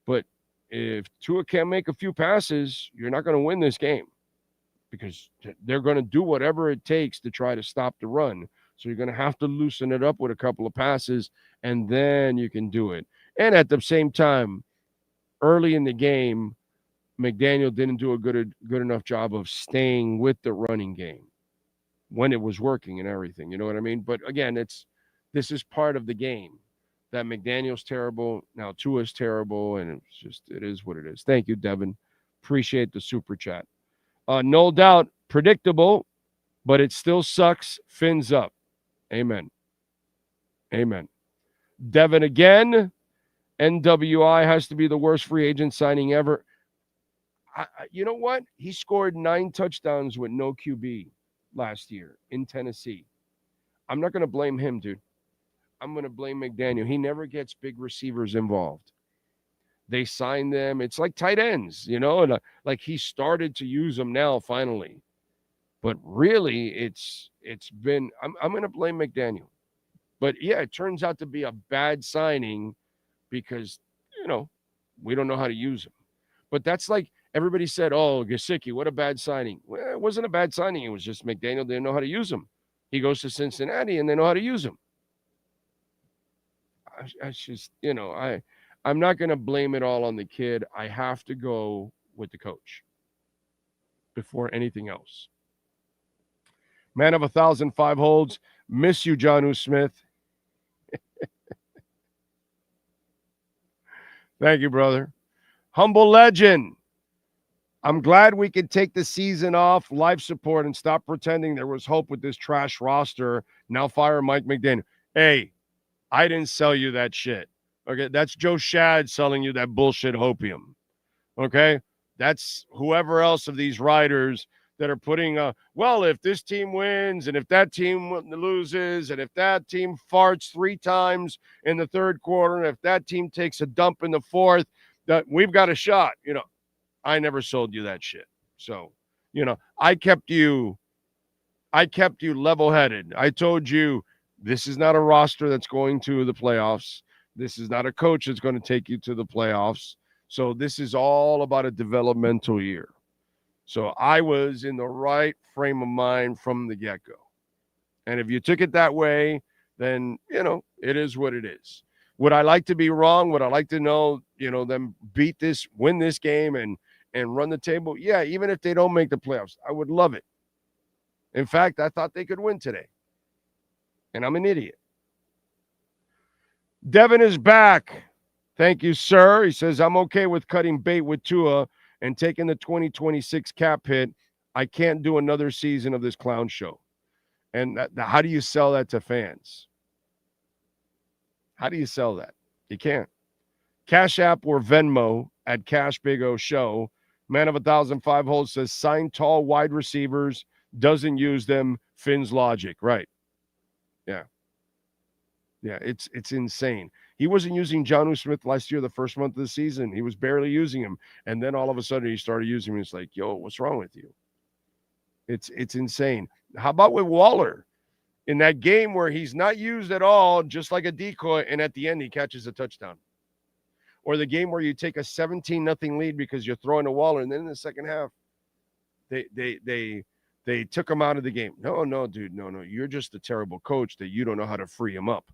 but if Tua can't make a few passes, you're not going to win this game because they're going to do whatever it takes to try to stop the run. So you're going to have to loosen it up with a couple of passes, and then you can do it. And at the same time, early in the game, McDaniel didn't do a good enough job of staying with the running game when it was working and everything. You know what I mean? But again, this is part of the game. That McDaniel's terrible, now Tua's terrible, and it is what it is. Thank you, Devin. Appreciate the super chat. No doubt, predictable, but it still sucks. Fins up. Amen. Amen. Devin again. NWI has to be the worst free agent signing ever. You know what? He scored 9 touchdowns with no QB last year in Tennessee. I'm not going to blame him, dude. I'm going to blame McDaniel. He never gets big receivers involved. They sign them. It's like tight ends, and like he started to use them now finally. But really, it's been I'm going to blame McDaniel. But yeah, it turns out to be a bad signing because, we don't know how to use him. But that's like everybody said, oh, Gesicki, what a bad signing. Well, it wasn't a bad signing. It was just McDaniel didn't know how to use him. He goes to Cincinnati and they know how to use him. I just, I'm not going to blame it all on the kid. I have to go with the coach before anything else. Man of 1,005 holds. Miss you, Jonnu Smith. Thank you, brother. Humble legend. I'm glad we could take the season off, life support, and stop pretending there was hope with this trash roster. Now fire Mike McDaniel. Hey, I didn't sell you that shit. Okay, that's Joe Shad selling you that bullshit hopium. Okay, that's whoever else of these writers that are putting well, if this team wins and if that team loses and if that team farts 3 times in the third quarter and if that team takes a dump in the fourth, that we've got a shot. I never sold you that shit. So, I kept you level-headed. I told you this is not a roster that's going to the playoffs. This is not a coach that's going to take you to the playoffs. So this is all about a developmental year. So I was in the right frame of mind from the get-go. And if you took it that way, then, it is what it is. Would I like to be wrong? Would I like to know, them beat this, win this game and run the table? Yeah, even if they don't make the playoffs, I would love it. In fact, I thought they could win today. And I'm an idiot. Devin is back. Thank you, sir. He says, I'm okay with cutting bait with Tua and taking the 2026 cap hit. I can't do another season of this clown show. And how do you sell that to fans? How do you sell that? You can't. Cash App or Venmo at Cash Big O Show. Man of 1,005 holds says, sign tall wide receivers, doesn't use them, Finn's logic. Right. Yeah. Yeah, it's insane. He wasn't using Jonnu Smith last year, the first month of the season. He was barely using him. And then all of a sudden he started using him. It's like, yo, what's wrong with you? It's insane. How about with Waller? In that game where he's not used at all, just like a decoy, and at the end he catches a touchdown. Or the game where you take a 17-0 lead because you're throwing to Waller, and then in the second half, they took him out of the game. No, dude, no. You're just a terrible coach that you don't know how to free him up.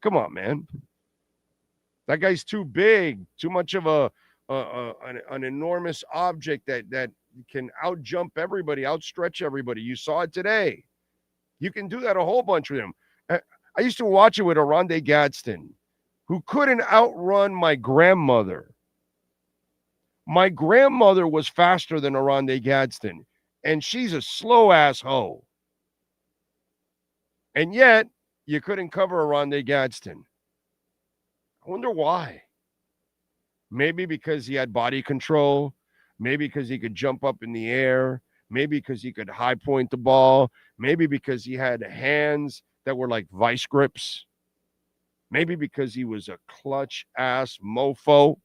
Come on, man. That guy's too big, too much of an enormous object that can outjump everybody, outstretch everybody. You saw it today. You can do that a whole bunch with him. I used to watch it with Oronde Gadsden, who couldn't outrun my grandmother. My grandmother was faster than Oronde Gadsden, and she's a slow-ass hoe. And yet, you couldn't cover Oronde Gadsden. I wonder why. Maybe because he had body control. Maybe because he could jump up in the air. Maybe because he could high point the ball. Maybe because he had hands that were like vice grips. Maybe because he was a clutch-ass mofo.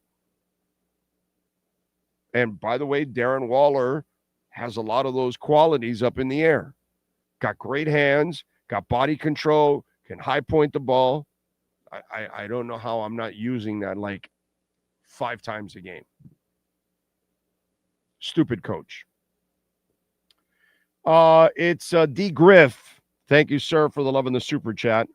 And by the way, Darren Waller has a lot of those qualities up in the air. Got great hands, got body control, can high point the ball. I don't know how I'm not using that like 5 times a game. Stupid coach. It's D. Griff. Thank you, sir, for the love in the super chat.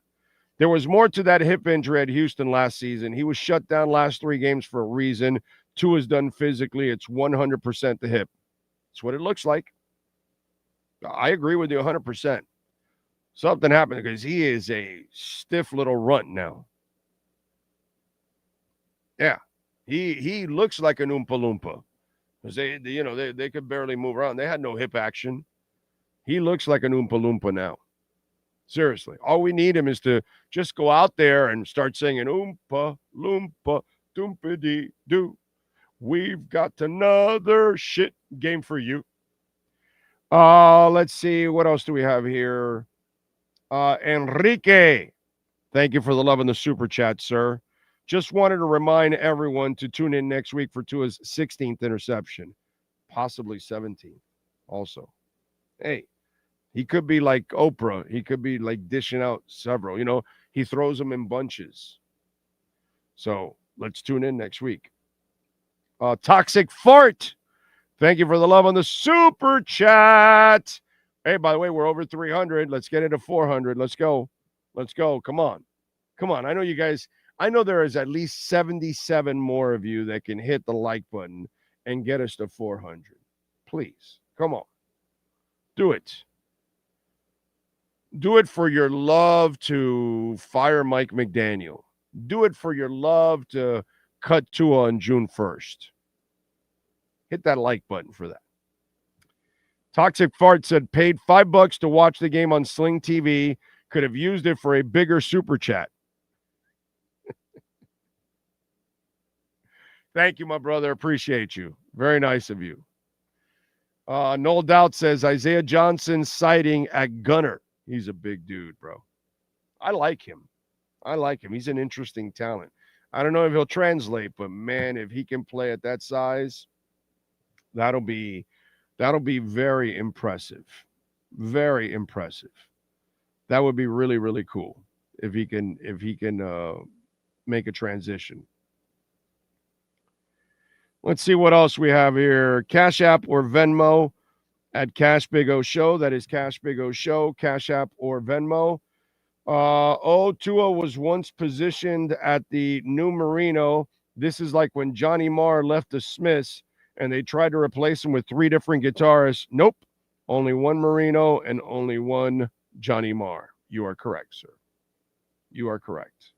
There was more to that hip injury at Houston last season. He was shut down last 3 games for a reason. Tua's done physically. It's 100% the hip. That's what it looks like. I agree with you 100%. Something happened because he is a stiff little runt now. Yeah, he looks like an Oompa Loompa. Because they could barely move around. They had no hip action. He looks like an Oompa Loompa now. Seriously. All we need him is to just go out there and start singing Oompa Loompa Doompity Doo. We've got another shit game for you. Let's see. What else do we have here? Enrique. Thank you for the love in the super chat, sir. Just wanted to remind everyone to tune in next week for Tua's 16th interception. Possibly 17th also. Hey, he could be like Oprah. He could be like dishing out several. He throws them in bunches. So let's tune in next week. Toxic Fart. Thank you for the love on the super chat. Hey, by the way, we're over 300. Let's get into 400. Let's go. Come on. I know you guys. I know there is at least 77 more of you that can hit the like button and get us to 400. Please, come on. Do it. Do it for your love to fire Mike McDaniel. Do it for your love to cut Tua on June 1st. Hit that like button for that. Toxic Fart said, paid $5 to watch the game on Sling TV. Could have used it for a bigger super chat. Thank you, my brother. Appreciate you. Very nice of you. No Doubt says, Isaiah Johnson sighting at Gunner. He's a big dude, bro. I like him. He's an interesting talent. I don't know if he'll translate, but man, if he can play at that size, that'll be very impressive. Very impressive. That would be really, really cool if he can make a transition. Let's see what else we have here. Cash App or Venmo at Cash Big O Show. That is Cash Big O Show, Cash App or Venmo. Tua was once positioned at the new Marino. This is like when Johnny Marr left the Smiths and they tried to replace him with 3 different guitarists. Nope. Only one Marino and only one Johnny Marr. You are correct, sir. You are correct.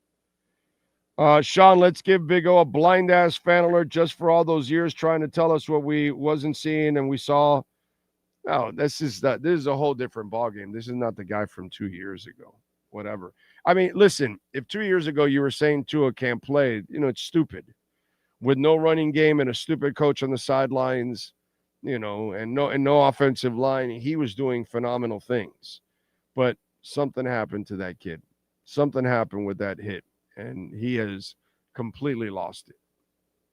Sean, let's give Big O a blind-ass fan alert just for all those years trying to tell us what we wasn't seeing and we saw. No, this is a whole different ballgame. This is not the guy from 2 years ago. Whatever. I mean, listen, if 2 years ago you were saying Tua can't play, it's stupid. With no running game and a stupid coach on the sidelines, and no offensive line, he was doing phenomenal things. But something happened to that kid. Something happened with that hit, and he has completely lost it.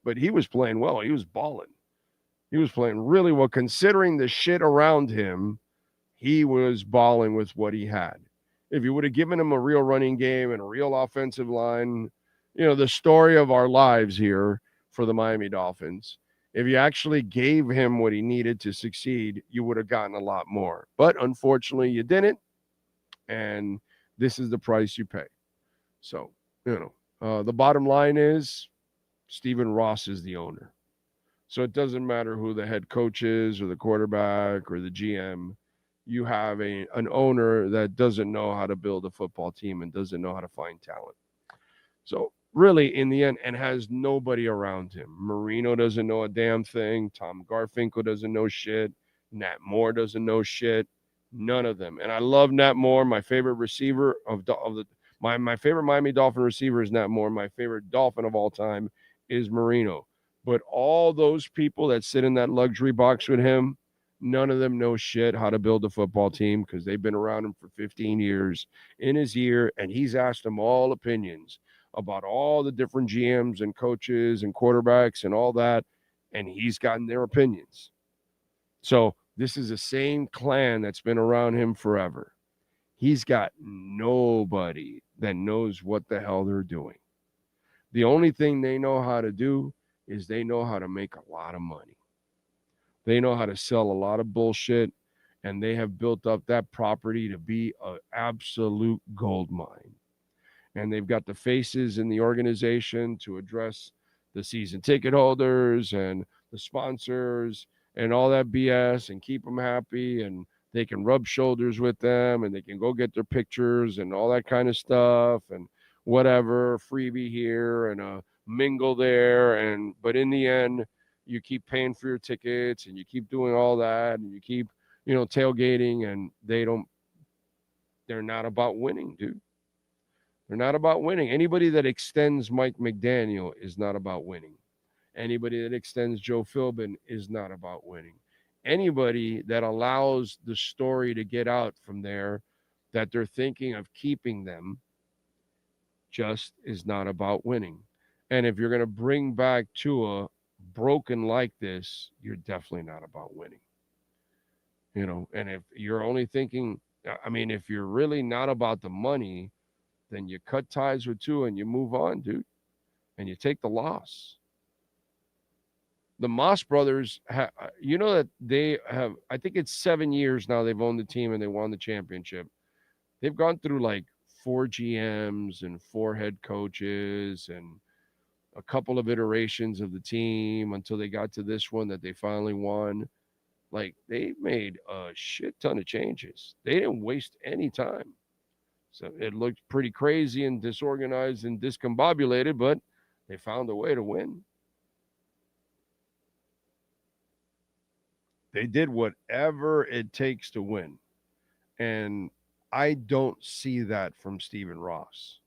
But he was playing well. He was balling. He was playing really well. Considering the shit around him, he was balling with what he had. If you would have given him a real running game and a real offensive line, the story of our lives here for the Miami Dolphins, if you actually gave him what he needed to succeed, you would have gotten a lot more. But unfortunately, you didn't. And this is the price you pay. So, the bottom line is Stephen Ross is the owner. So it doesn't matter who the head coach is or the quarterback or the GM. You have an owner that doesn't know how to build a football team and doesn't know how to find talent. So really, in the end, and has nobody around him. Marino doesn't know a damn thing. Tom Garfinkel doesn't know shit. Nat Moore doesn't know shit. None of them. And I love Nat Moore. My favorite receiver my favorite Miami Dolphin receiver is Nat Moore. My favorite Dolphin of all time is Marino. But all those people that sit in that luxury box with him, none of them know shit how to build a football team because they've been around him for 15 years in his ear, and he's asked them all opinions. about all the different GMs and coaches and quarterbacks and all that, and he's gotten their opinions. So this is the same clan that's been around him forever. He's got nobody that knows what the hell they're doing. The only thing they know how to do is they know how to make a lot of money. They know how to sell a lot of bullshit, and they have built up that property to be an absolute gold mine. And they've got the faces in the organization to address the season ticket holders and the sponsors and all that BS and keep them happy, and they can rub shoulders with them and they can go get their pictures and all that kind of stuff and whatever, freebie here and a mingle there. But in the end, you keep paying for your tickets and you keep doing all that and you keep, tailgating, and they're not about winning, dude. They're not about winning. Anybody that extends Mike McDaniel is not about winning. Anybody that extends Joe Philbin is not about winning. Anybody that allows the story to get out from there that they're thinking of keeping them just is not about winning. And if you're going to bring back Tua broken like this, you're definitely not about winning. And if you're only thinking, if you're really not about the money, then you cut ties with Tua and you move on, dude, and you take the loss. The Moss brothers, that they have, I think it's 7 years now they've owned the team and they won the championship. They've gone through like 4 GMs and 4 head coaches and a couple of iterations of the team until they got to this one that they finally won. Like, they made a shit ton of changes. They didn't waste any time. So it looked pretty crazy and disorganized and discombobulated, but they found a way to win. They did whatever it takes to win. And I don't see that from Stephen Ross.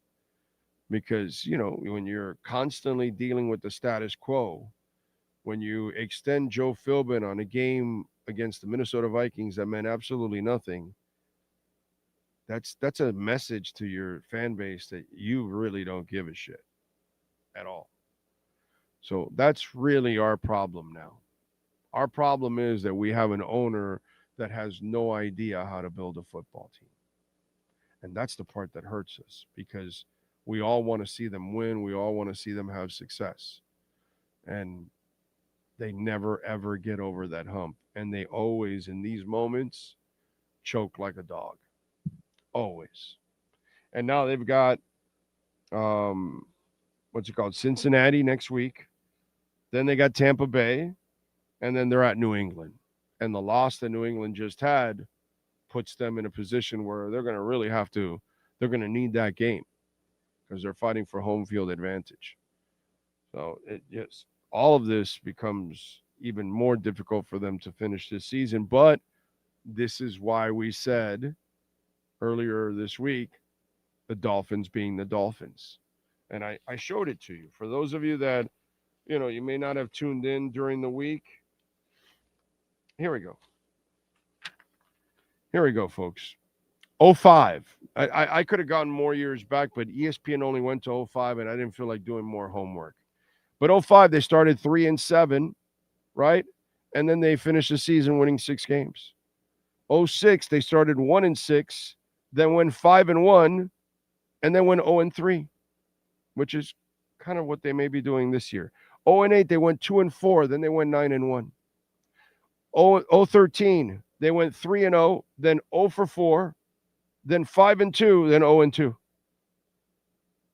Because, when you're constantly dealing with the status quo, when you extend Joe Philbin on a game against the Minnesota Vikings that meant absolutely nothing, that's a message to your fan base that you really don't give a shit at all. So that's really our problem now. Our problem is that we have an owner that has no idea how to build a football team. And that's the part that hurts us, because we all want to see them win. We all want to see them have success. And they never, ever get over that hump. And they always, in these moments, choke like a dog. Always. And now they've got, Cincinnati next week. Then they got Tampa Bay. And then they're at New England. And the loss that New England just had puts them in a position where they're going to really they're going to need that game because they're fighting for home field advantage. So all of this becomes even more difficult for them to finish this season. But this is why we said earlier this week, the Dolphins being the Dolphins. And I showed it to you. For those of you that, you may not have tuned in during the week. Here we go, folks. 05. I could have gotten more years back, but ESPN only went to 05, and I didn't feel like doing more homework. But 05, they started 3-7, right? And then they finished the season winning 6 games. 06, they started 1-6, then went 5-1, and then went 0-3, which is kind of what they may be doing this year. 0-8, they went 2-4, then they went 9-1. 0-13, they went 3-0, then 0-4, then 5-2, then 0-2.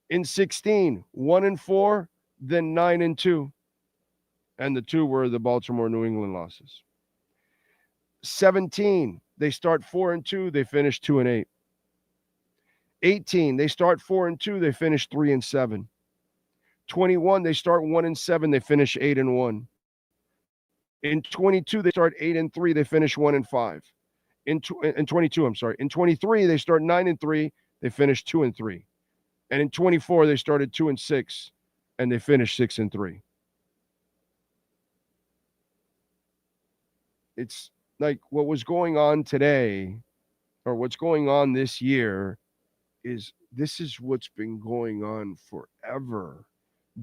In 16, 1-4, then 9-2. And the 2 were the Baltimore New England losses. 17, they start 4-2, they finish 2-8. 18, they start 4-2, they finish 3-7. 21, they start 1-7, they finish 8-1. In 22, they start 8-3, they finish 1-5. In 22, I'm sorry. In 23, they start 9-3, they finish 2-3. And in 24, they started 2-6, and they finished 6-3. It's like what was going on today, or what's going on this year, is this is what's been going on forever.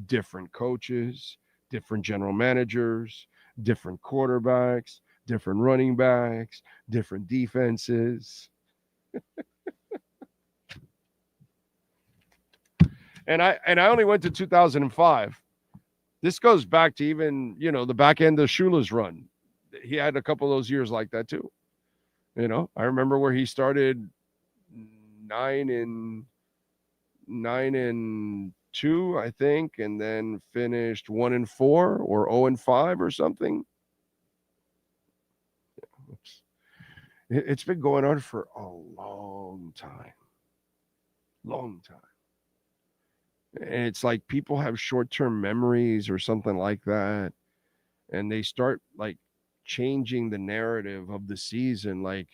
Different coaches, different general managers, different quarterbacks, different running backs, different defenses. And I only went to 2005. This goes back to even, the back end of Shula's run. He had a couple of those years like that too. I remember where he started 9-2, I think, and then finished 1-4 or 0-5 or something. It's been going on for a long time. And it's like people have short-term memories or something like that, and they start like changing the narrative of the season, like,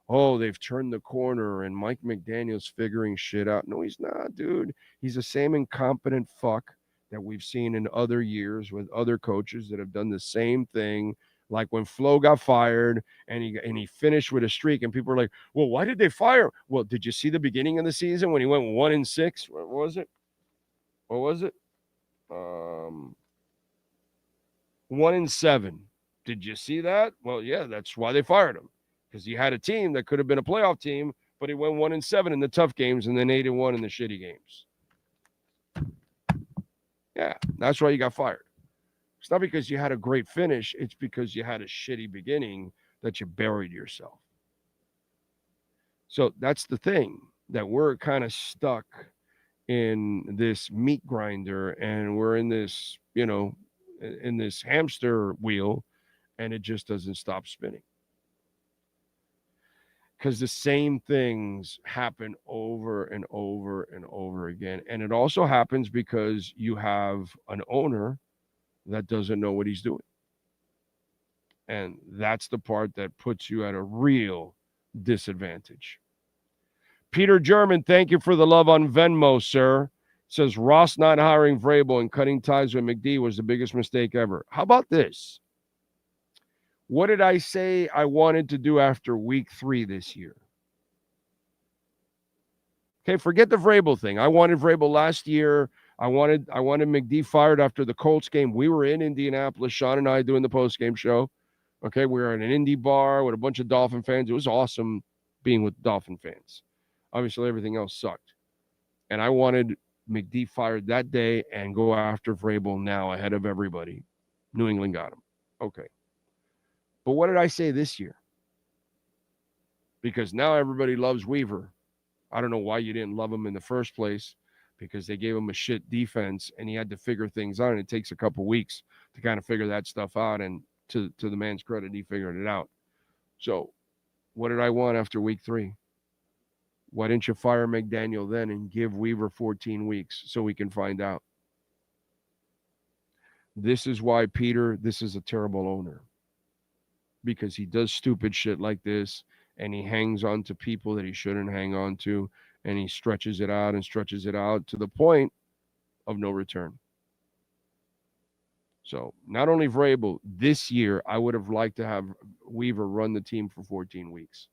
oh, they've turned the corner and Mike McDaniel's figuring shit out. No, he's not, dude. He's the same incompetent fuck that we've seen in other years with other coaches that have done the same thing. Like when Flo got fired and he finished with a streak, and people are like, well, why did they fire him? Well, did you see the beginning of the season when he went 1-6? What was it? 1-7. Did you see that? Well, yeah, that's why they fired him, because he had a team that could have been a playoff team, but he went 1-7 in the tough games and then 8-1 in the shitty games. Yeah, that's why you got fired. It's not because you had a great finish. It's because you had a shitty beginning that you buried yourself. So that's the thing, that we're kind of stuck in this meat grinder, and we're in this, in this hamster wheel, and it just doesn't stop spinning. Because the same things happen over and over and over again. And it also happens because you have an owner that doesn't know what he's doing. And that's the part that puts you at a real disadvantage. Peter German, thank you for the love on Venmo, sir. Says Ross not hiring Vrabel and cutting ties with McD was the biggest mistake ever. How about this? What did I say I wanted to do after week 3 this year? Okay, forget the Vrabel thing. I wanted Vrabel last year. I wanted McD fired after the Colts game. We were in Indianapolis, Sean and I doing the postgame show. Okay, we were in an Indy bar with a bunch of Dolphin fans. It was awesome being with Dolphin fans. Obviously, everything else sucked. And I wanted McD fired that day and go after Vrabel now ahead of everybody. New England got him. Okay. But what did I say this year? Because now everybody loves Weaver. I don't know why you didn't love him in the first place, because they gave him a shit defense and he had to figure things out. And it takes a couple weeks to kind of figure that stuff out. And to the man's credit, he figured it out. So what did I want after week 3? Why didn't you fire McDaniel then and give Weaver 14 weeks so we can find out? This is why, Peter, this is a terrible owner. Because he does stupid shit like this, and he hangs on to people that he shouldn't hang on to, and he stretches it out to the point of no return. So not only Vrabel, this year I would have liked to have Weaver run the team for 14 weeks.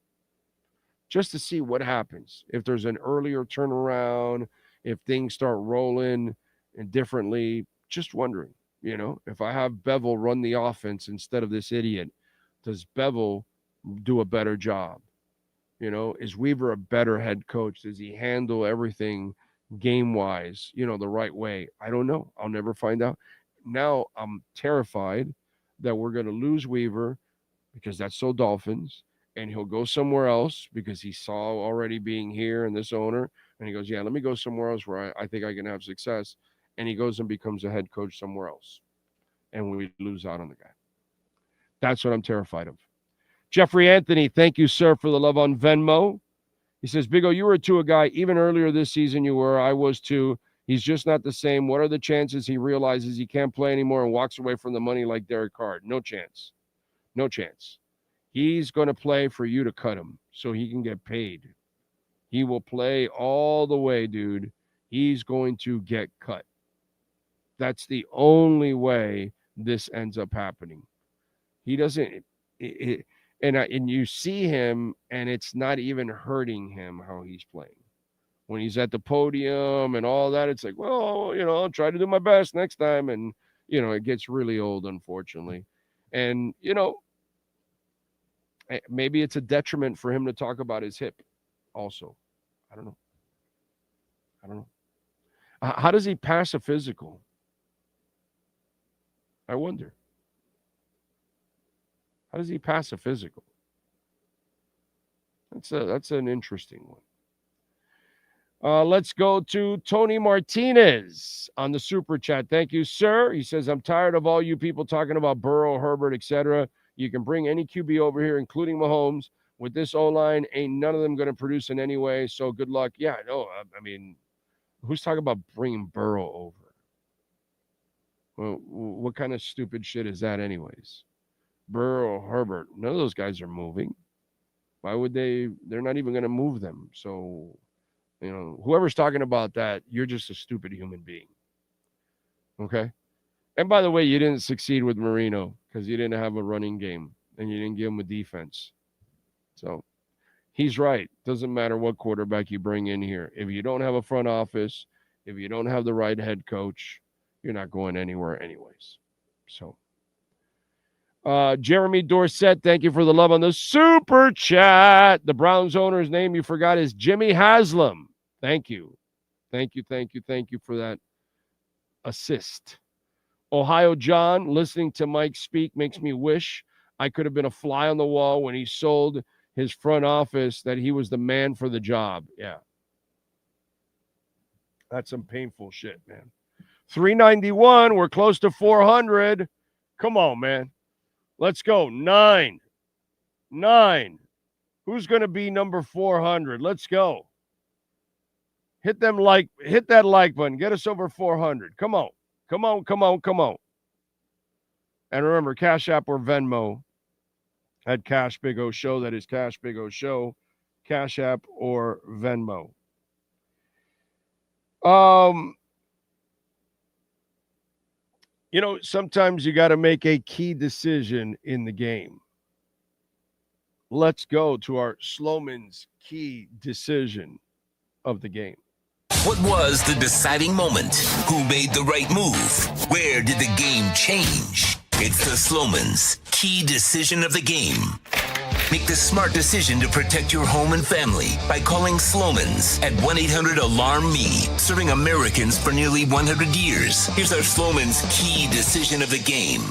Just to see what happens. If there's an earlier turnaround, if things start rolling and differently, just wondering, if I have Bevel run the offense instead of this idiot, does Bevel do a better job? Is Weaver a better head coach? Does he handle everything game-wise, the right way? I don't know. I'll never find out. Now I'm terrified that we're going to lose Weaver because that's so Dolphins, and he'll go somewhere else because he saw already being here and this owner, and he goes, yeah, let me go somewhere else where I think I can have success. And he goes and becomes a head coach somewhere else, and we lose out on the guy. That's what I'm terrified of. Jeffrey Anthony, thank you, sir, for the love on Venmo. He says, Big O, you were a Tua guy. Even earlier this season you were. I was too. He's just not the same. What are the chances he realizes he can't play anymore and walks away from the money like Derek Carr? No chance. No chance. He's going to play for you to cut him so he can get paid. He will play all the way, dude. He's going to get cut. That's the only way this ends up happening. He doesn't, and you see him, and it's not even hurting him how he's playing. when he's at the podium and all that, it's like, well, I'll try to do my best next time. And, it gets really old, unfortunately. And, maybe it's a detriment for him to talk about his hip also. I don't know. How does he pass a physical? I wonder. How does he pass a physical? That's an interesting one. Let's go to Tony Martinez on the super chat. Thank you, sir. He says, I'm tired of all you people talking about Burrow, Herbert, etc. You can bring any QB over here, including Mahomes. With this O-line, ain't none of them going to produce in any way. So good luck. Yeah, no, I mean, who's talking about bringing Burrow over? Well, what kind of stupid shit is that anyways? Burrow, Herbert, none of those guys are moving. Why would they? They're not even going to move them. So, whoever's talking about that, you're just a stupid human being. Okay? And by the way, you didn't succeed with Marino because you didn't have a running game and you didn't give him a defense. So he's right. Doesn't matter what quarterback you bring in here. If you don't have a front office, if you don't have the right head coach, you're not going anywhere anyways. So Jeremy Dorsett, thank you for the love on the super chat. The Browns owner's name you forgot is Jimmy Haslam. Thank you. Thank you for that assist. Ohio John, listening to Mike speak makes me wish I could have been a fly on the wall when he sold his front office that he was the man for the job. Yeah. That's some painful shit, man. 391. We're close to 400. Come on, man. Let's go. 9. Who's going to be number 400? Let's go. Hit that like button. Get us over 400. Come on. And remember, Cash App or Venmo at Cash Big O Show. That is Cash Big O Show. Cash App or Venmo. Sometimes you got to make a key decision in the game. Let's go to our Sloman's key decision of the game. What was the deciding moment? Who made the right move? Where did the game change? It's the Sloman's key decision of the game. Make the smart decision to protect your home and family by calling Sloman's at 1-800-ALARM-ME, serving Americans for nearly 100 years. Here's our Sloman's key decision of the game.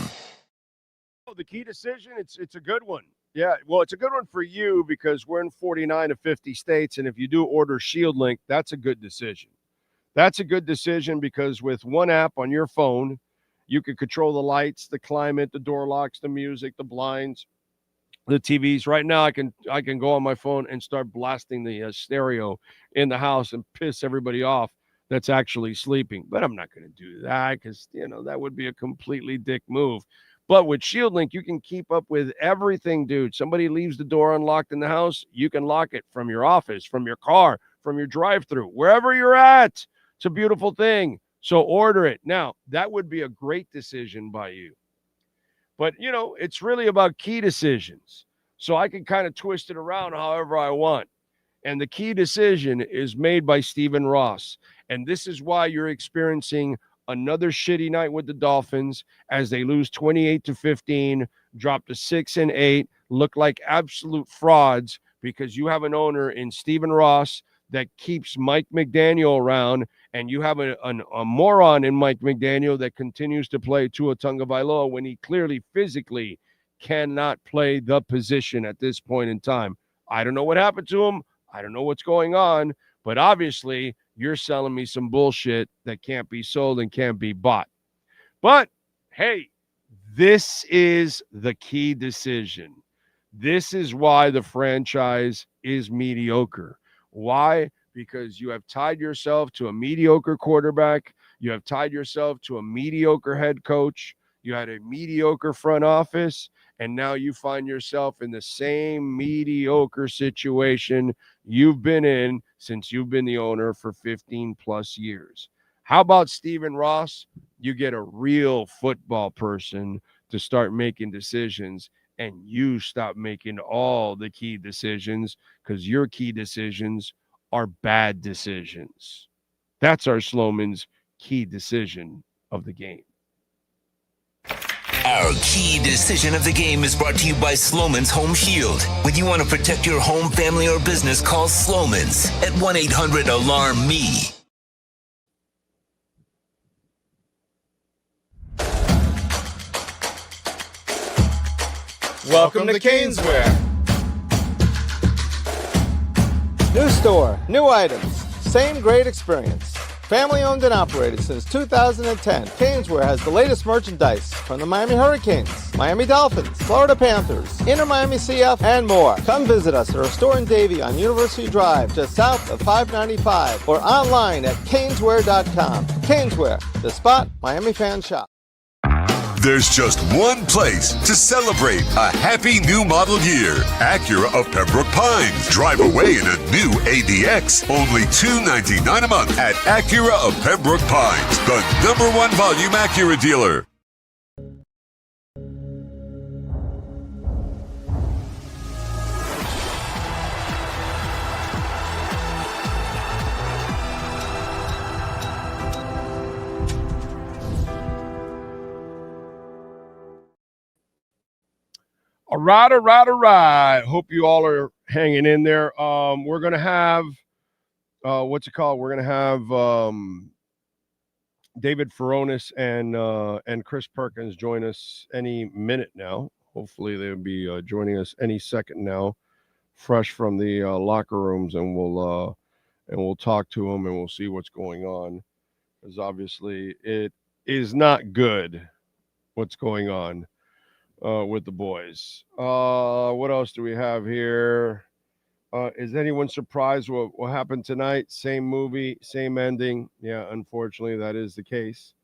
The key decision, it's a good one. Yeah, well, it's a good one for you because we're in 49 of 50 states, and if you do order ShieldLink, that's a good decision. That's a good decision because with one app on your phone, you can control the lights, the climate, the door locks, the music, the blinds, the TVs. Right now, I can go on my phone and start blasting the stereo in the house and piss everybody off that's actually sleeping. But I'm not going to do that because, that would be a completely dick move. But with ShieldLink, you can keep up with everything, dude. Somebody leaves the door unlocked in the house, you can lock it from your office, from your car, from your drive-thru, wherever you're at. It's a beautiful thing. So order it. Now, that would be a great decision by you. But, it's really about key decisions. So I can kind of twist it around however I want. And the key decision is made by Stephen Ross. And this is why you're experiencing another shitty night with the Dolphins as they lose 28-15, drop to 6-8, look like absolute frauds because you have an owner in Stephen Ross that keeps Mike McDaniel around, and you have a moron in Mike McDaniel that continues to play Tua Tagovailoa when he clearly physically cannot play the position at this point in time. I don't know what happened to him. I don't know what's going on, but obviously you're selling me some bullshit that can't be sold and can't be bought. But, hey, this is the key decision. This is why the franchise is mediocre. Why? Because you have tied yourself to a mediocre quarterback. You have tied yourself to a mediocre head coach. You had a mediocre front office. And now you find yourself in the same mediocre situation you've been in since you've been the owner for 15 plus years. How about Stephen Ross? You get a real football person to start making decisions, and you stop making all the key decisions because your key decisions are bad decisions. That's our Sloman's key decision of the game. Our key decision of the game is brought to you by Sloman's Home Shield. When you want to protect your home, family, or business, call Sloman's at 1-800-ALARM-ME. Welcome to Caneswear. New store, new items, same great experience. Family owned and operated since 2010, Caneswear has the latest merchandise from the Miami Hurricanes, Miami Dolphins, Florida Panthers, Inter Miami CF, and more. Come visit us at our store in Davie on University Drive, just south of 595, or online at caneswear.com. Caneswear, the spot Miami fans shop. There's just one place to celebrate a happy new model year. Acura of Pembroke Pines. Drive away in a new ADX. Only $299 a month at Acura of Pembroke Pines, the #1 volume Acura dealer. All right. Hope you all are hanging in there. We're going to have, We're going to have David Furones and Chris Perkins join us any minute now. Hopefully they'll be joining us any second now, fresh from the locker rooms, and we'll talk to them and we'll see what's going on, because obviously it is not good what's going on with the boys. What else do we have here? Is anyone surprised what happened tonight? Same movie, same ending. Yeah, unfortunately, that is the case.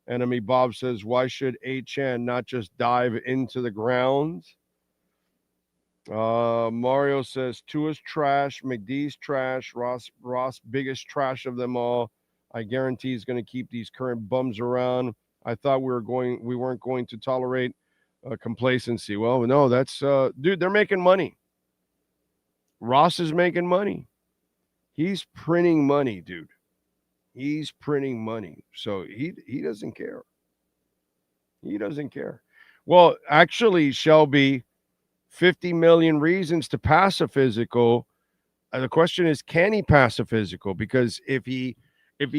Enemy Bob says, why should HN not just dive into the ground? Mario says, Tua's trash, McDee's trash, Ross biggest trash of them all. I guarantee he's going to keep these current bums around. I thought we weren't going to tolerate complacency. Well, no, that's dude, they're making money. Ross is making money. He's printing money, dude. He's printing money. So he doesn't care. He doesn't care. Well, actually, Shelby, 50 million reasons to pass a physical. The question is, can he pass a physical? Because if he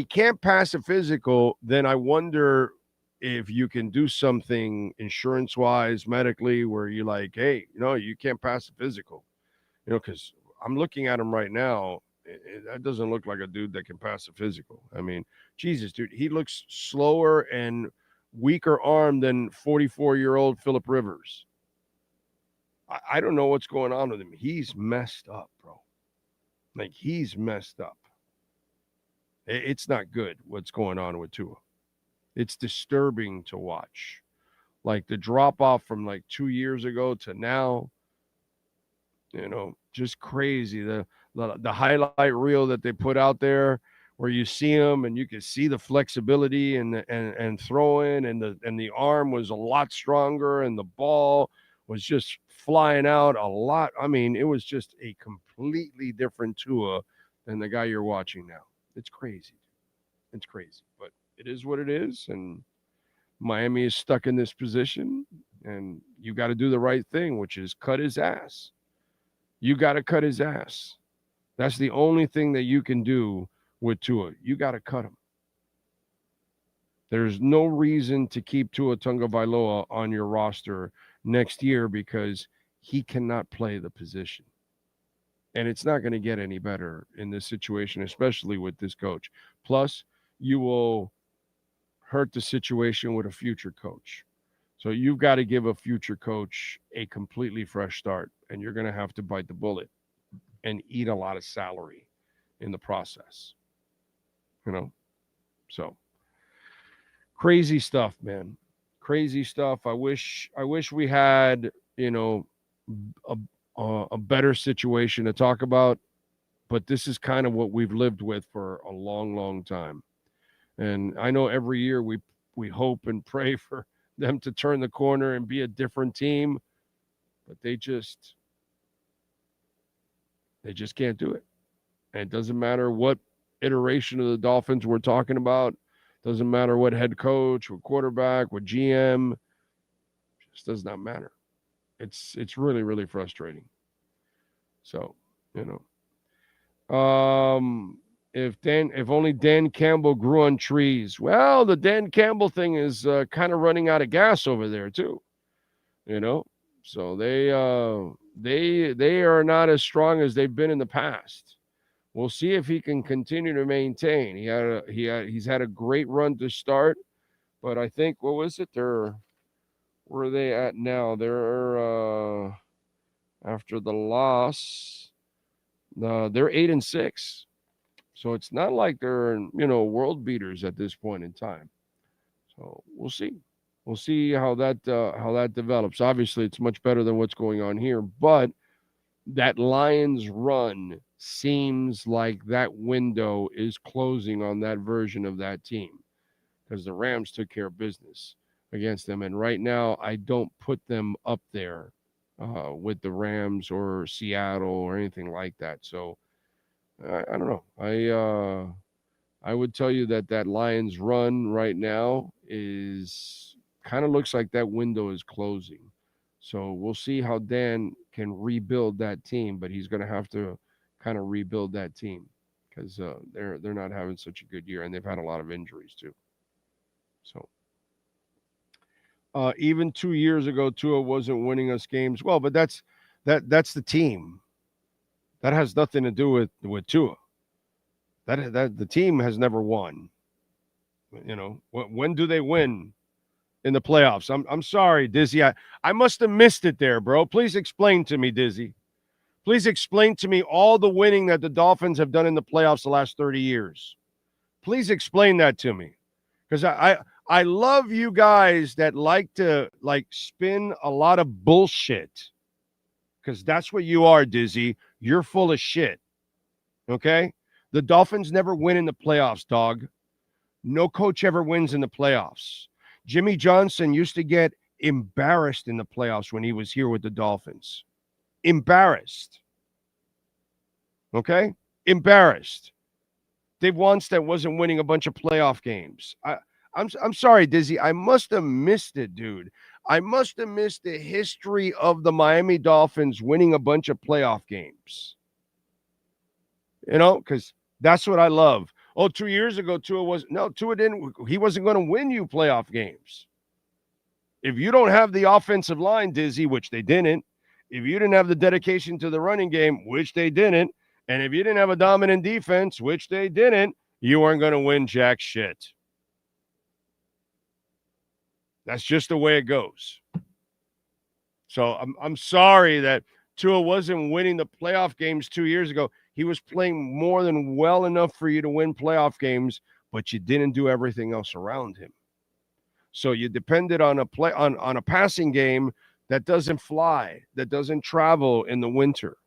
can't pass a physical, then I wonder if you can do something insurance-wise, medically, where you're like, hey, you can't pass a physical. Because I'm looking at him right now. That doesn't look like a dude that can pass a physical. I mean, Jesus, dude, he looks slower and weaker armed than 44-year-old Phillip Rivers. I don't know what's going on with him. He's messed up, bro. Like, he's messed up. It's not good what's going on with Tua. It's disturbing to watch. Like, the drop-off from, 2 years ago to now, just crazy. The highlight reel that they put out there where you see him and you can see the flexibility and throwing, and the arm was a lot stronger, and the ball was just flying out a lot. I mean, it was just a completely different Tua than the guy you're watching now. It's crazy. It's crazy, but it is what it is, and Miami is stuck in this position, and you got to do the right thing, which is cut his ass. You got to cut his ass. That's the only thing that you can do with Tua. You got to cut him. There's no reason to keep Tua Tagovailoa on your roster next year because he cannot play the position. And it's not going to get any better in this situation, especially with this coach. Plus, you will hurt the situation with a future coach. So you've got to give a future coach a completely fresh start, and you're going to have to bite the bullet and eat a lot of salary in the process. So crazy stuff, man. Crazy stuff. I wish we had, a better situation to talk about, but this is kind of what we've lived with for a long, long time. And I know every year we hope and pray for them to turn the corner and be a different team, but they just can't do it. And it doesn't matter what iteration of the Dolphins we're talking about. Doesn't matter what head coach, what quarterback, what GM. Just does not matter. It's really, really frustrating. So, if only Dan Campbell grew on trees. Well, the Dan Campbell thing is kind of running out of gas over there too. So they are not as strong as they've been in the past. We'll see if he can continue to maintain. He's had a great run to start, but I think what was it? Where are they at now? They're after the loss. They're 8-6. So it's not like they're world beaters at this point in time. So we'll see. We'll see how that develops. Obviously, it's much better than what's going on here, but that Lions run seems like that window is closing on that version of that team because the Rams took care of business against them. And right now, I don't put them up there with the Rams or Seattle or anything like that. So I don't know. I would tell you that Lions run right now is kind of looks like that window is closing. So we'll see how Dan can rebuild that team, but he's going to have to kind of rebuild that team because they're not having such a good year, and they've had a lot of injuries too. So even 2 years ago, Tua wasn't winning us games. Well, but that's the team. That has nothing to do with Tua. That the team has never won. When do they win in the playoffs? I'm sorry, Dizzy. I must have missed it there, bro. Please explain to me, Dizzy. Please explain to me all the winning that the Dolphins have done in the playoffs the last 30 years. Please explain that to me. Because I love you guys that like to spin a lot of bullshit. Because that's what you are, Dizzy. You're full of shit. Okay? The Dolphins never win in the playoffs, dog. No coach ever wins in the playoffs. Jimmy Johnson used to get embarrassed in the playoffs when he was here with the Dolphins. Embarrassed. Okay? Embarrassed. Dave Wannstedt wasn't winning a bunch of playoff games. I'm sorry, Dizzy. I must have missed it, dude. I must have missed the history of the Miami Dolphins winning a bunch of playoff games. Because that's what I love. 2 years ago, Tua didn't. He wasn't going to win you playoff games. If you don't have the offensive line, Dizzy, which they didn't, if you didn't have the dedication to the running game, which they didn't, and if you didn't have a dominant defense, which they didn't, you weren't going to win jack shit. That's just the way it goes. So I'm sorry that Tua wasn't winning the playoff games 2 years ago. He was playing more than well enough for you to win playoff games, but you didn't do everything else around him. So you depended on a passing game that doesn't fly, that doesn't travel in the winter.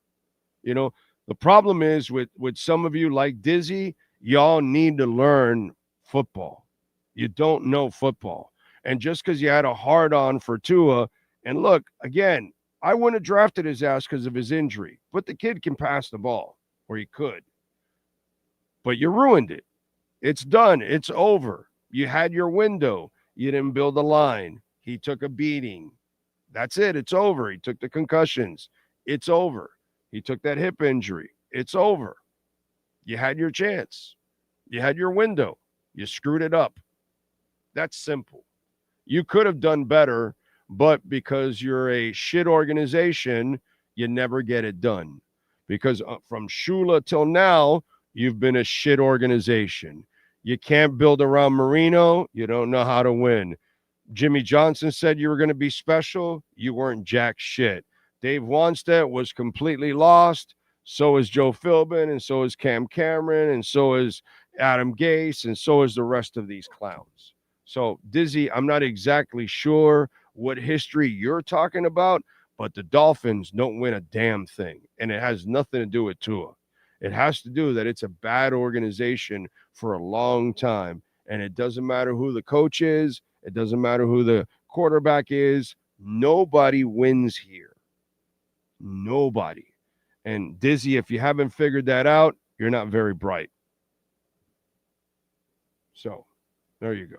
The problem is with some of you like Dizzy, y'all need to learn football. You don't know football. And just because you had a hard-on for Tua, and look, again, I wouldn't have drafted his ass because of his injury, but the kid can pass the ball, or he could. But you ruined it. It's done. It's over. You had your window. You didn't build a line. He took a beating. That's it. It's over. He took the concussions. It's over. He took that hip injury. It's over. You had your chance. You had your window. You screwed it up. That's simple. You could have done better, but because you're a shit organization, you never get it done. Because from Shula till now, you've been a shit organization. You can't build around Marino. You don't know how to win. Jimmy Johnson said you were going to be special. You weren't jack shit. Dave Wannstedt was completely lost. So is Joe Philbin, and so is Cam Cameron, and so is Adam Gase, and so is the rest of these clowns. So, Dizzy, I'm not exactly sure what history you're talking about, but the Dolphins don't win a damn thing, and it has nothing to do with Tua. It has to do that it's a bad organization for a long time, and it doesn't matter who the coach is. It doesn't matter who the quarterback is. Nobody wins here. Nobody. And Dizzy, if you haven't figured that out, you're not very bright. So there you go.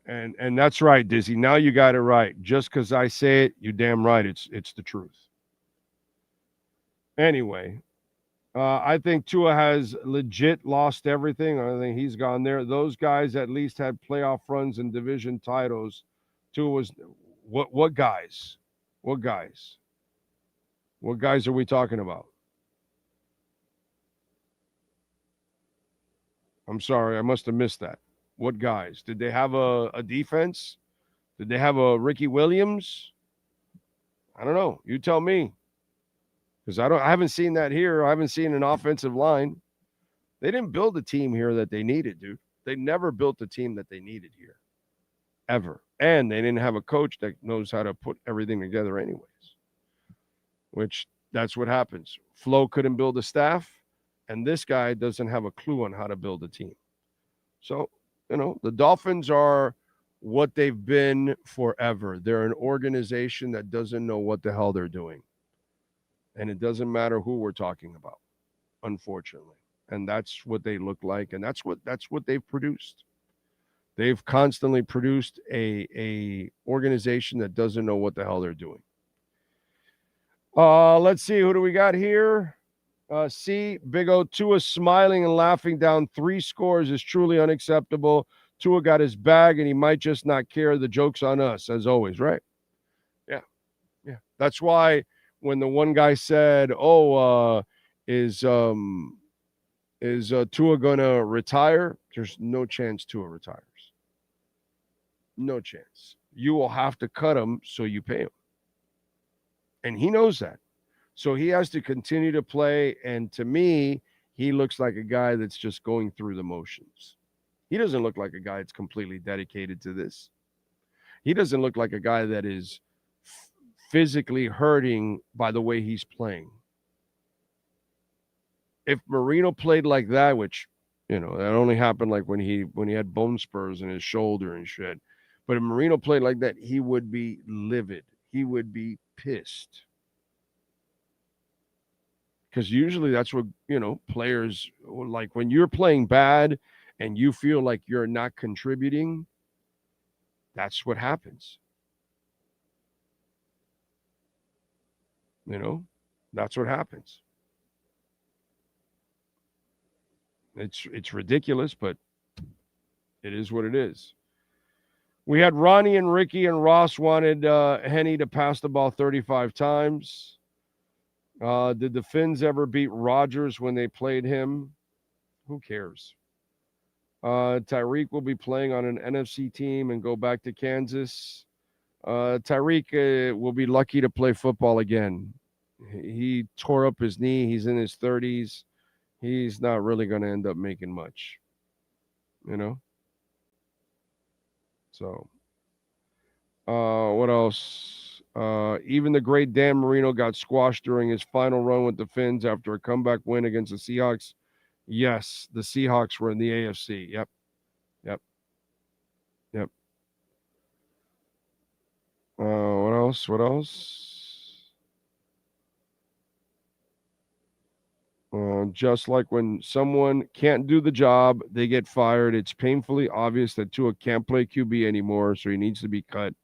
And that's right, Dizzy. Now you got it right. Just because I say it, you damn right. It's the truth. Anyway, I think Tua has legit lost everything. I think he's gone there. Those guys at least had playoff runs and division titles. Tua was what guys? What guys? What guys are we talking about? I'm sorry, I must have missed that. What guys? Did they have a defense? Did they have a Ricky Williams? I don't know. You tell me. Because I haven't seen that here. I haven't seen an offensive line. They didn't build a team here that they needed, dude. They never built a team that they needed here. Ever. And they didn't have a coach that knows how to put everything together anyways. Which that's what happens. Flo couldn't build a staff, and this guy doesn't have a clue on how to build a team. So, the Dolphins are what they've been forever. They're an organization that doesn't know what the hell they're doing. And it doesn't matter who we're talking about, unfortunately. And that's what they look like, and that's what they've produced. They've constantly produced a organization that doesn't know what the hell they're doing. Let's see, who do we got here? C, Big O, Tua smiling and laughing down 3 scores is truly unacceptable. Tua got his bag, and he might just not care. The joke's on us, as always, right? Yeah. That's why when the one guy said, is Tua going to retire? There's no chance Tua retires. No chance. You will have to cut him so you pay him. And he knows that. So he has to continue to play. And to me, he looks like a guy that's just going through the motions. He doesn't look like a guy that's completely dedicated to this. He doesn't look like a guy that is physically hurting by the way he's playing. If Marino played like that, which, that only happened like when he had bone spurs in his shoulder and shit. But if Marino played like that, he would be livid. He would be pissed. Because usually that's what, players, like when you're playing bad and you feel like you're not contributing, that's what happens. That's what happens. It's ridiculous, but it is what it is. We had Ronnie and Ricky and Ross wanted Henny to pass the ball 35 times. Did the Finns ever beat Rodgers when they played him? Who cares? Tyreek will be playing on an NFC team and go back to Kansas. Tyreek will be lucky to play football again. He tore up his knee. He's in his 30s. He's not really going to end up making much. So, what else? Even the great Dan Marino got squashed during his final run with the Finns after a comeback win against the Seahawks. Yes, the Seahawks were in the AFC. Yep. What else? Just like when someone can't do the job, they get fired. It's painfully obvious that Tua can't play QB anymore, so he needs to be cut.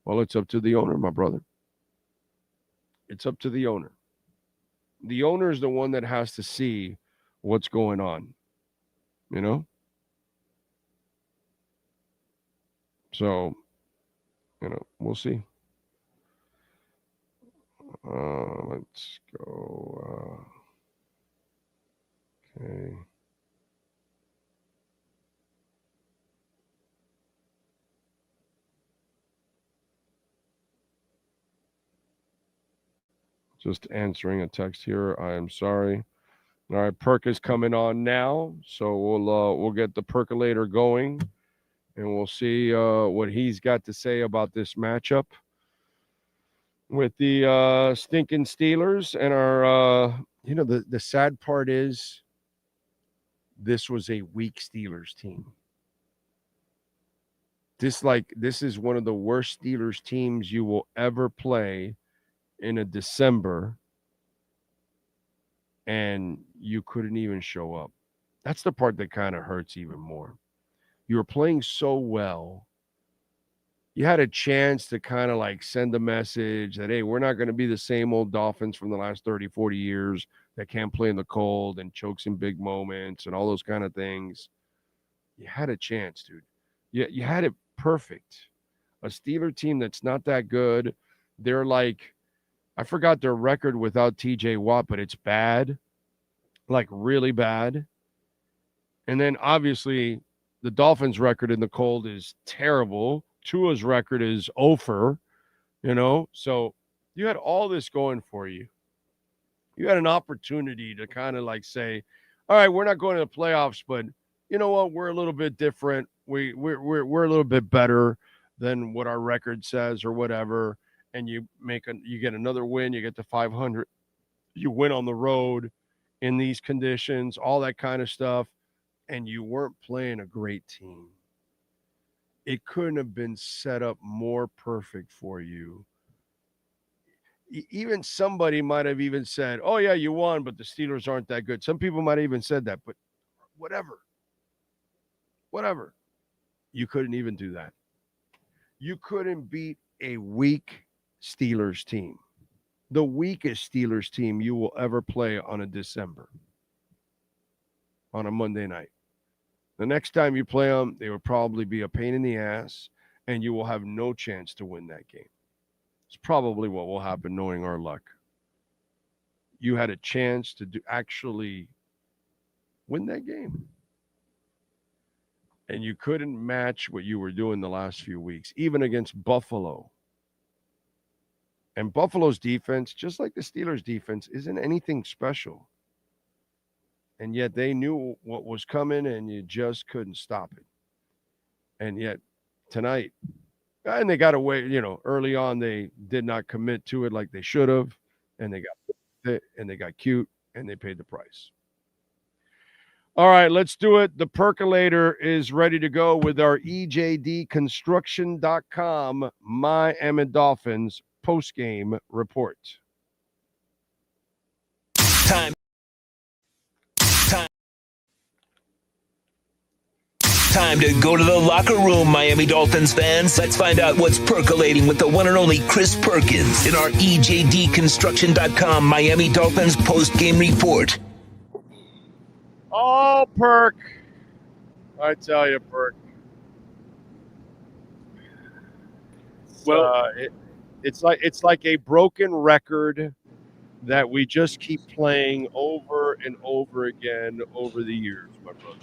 Well, it's up to the owner, my brother. It's up to the owner. The owner is the one that has to see what's going on, So, we'll see. Let's go. Okay. Just answering a text here. I am sorry. All right, Perk is coming on now, so we'll get the percolator going, and we'll see what he's got to say about this matchup with the stinking Steelers. And our, the sad part is this was a weak Steelers team. This is one of the worst Steelers teams you will ever play in a December and you couldn't even show up. That's the part that kind of hurts even more. You were playing so well. You had a chance to kind of like send a message that, hey, we're not going to be the same old Dolphins from the last 30, 40 years that can't play in the cold and chokes in big moments and all those kind of things. You had a chance, dude. You had it perfect. A Steeler team that's not that good. They're like, I forgot their record without TJ Watt, but it's bad, like really bad. And then obviously the Dolphins' record in the cold is terrible. Tua's record is over, so you had all this going for you. You had an opportunity to kind of like say, all right, we're not going to the playoffs, but you know what? We're a little bit different. We're a little bit better than what our record says or whatever. And you get another win. You get to 500. You win on the road in these conditions, all that kind of stuff. And you weren't playing a great team. It couldn't have been set up more perfect for you. Even somebody might have even said, oh, yeah, you won, but the Steelers aren't that good. Some people might have even said that, but whatever. You couldn't even do that. You couldn't beat a weak Steelers team, the weakest Steelers team you will ever play on a Monday night. The next time you play them, they will probably be a pain in the ass, and you will have no chance to win that game. It's probably what will happen, knowing our luck. You had a chance to actually win that game. And you couldn't match what you were doing the last few weeks, even against Buffalo. And Buffalo's defense, just like the Steelers' defense, isn't anything special. And yet they knew what was coming, and you just couldn't stop it. And yet tonight, and they got away, early on they did not commit to it like they should have, and they got fit, and they got cute, and they paid the price. All right, let's do it. The percolator is ready to go with our EJDconstruction.com Miami Dolphins postgame report. Time to go to the locker room, Miami Dolphins fans. Let's find out what's percolating with the one and only Chris Perkins in our EJDconstruction.com Miami Dolphins post-game report. Oh, Perk. I tell you, Perk. Well, it's like a broken record that we just keep playing over and over again over the years, my brother.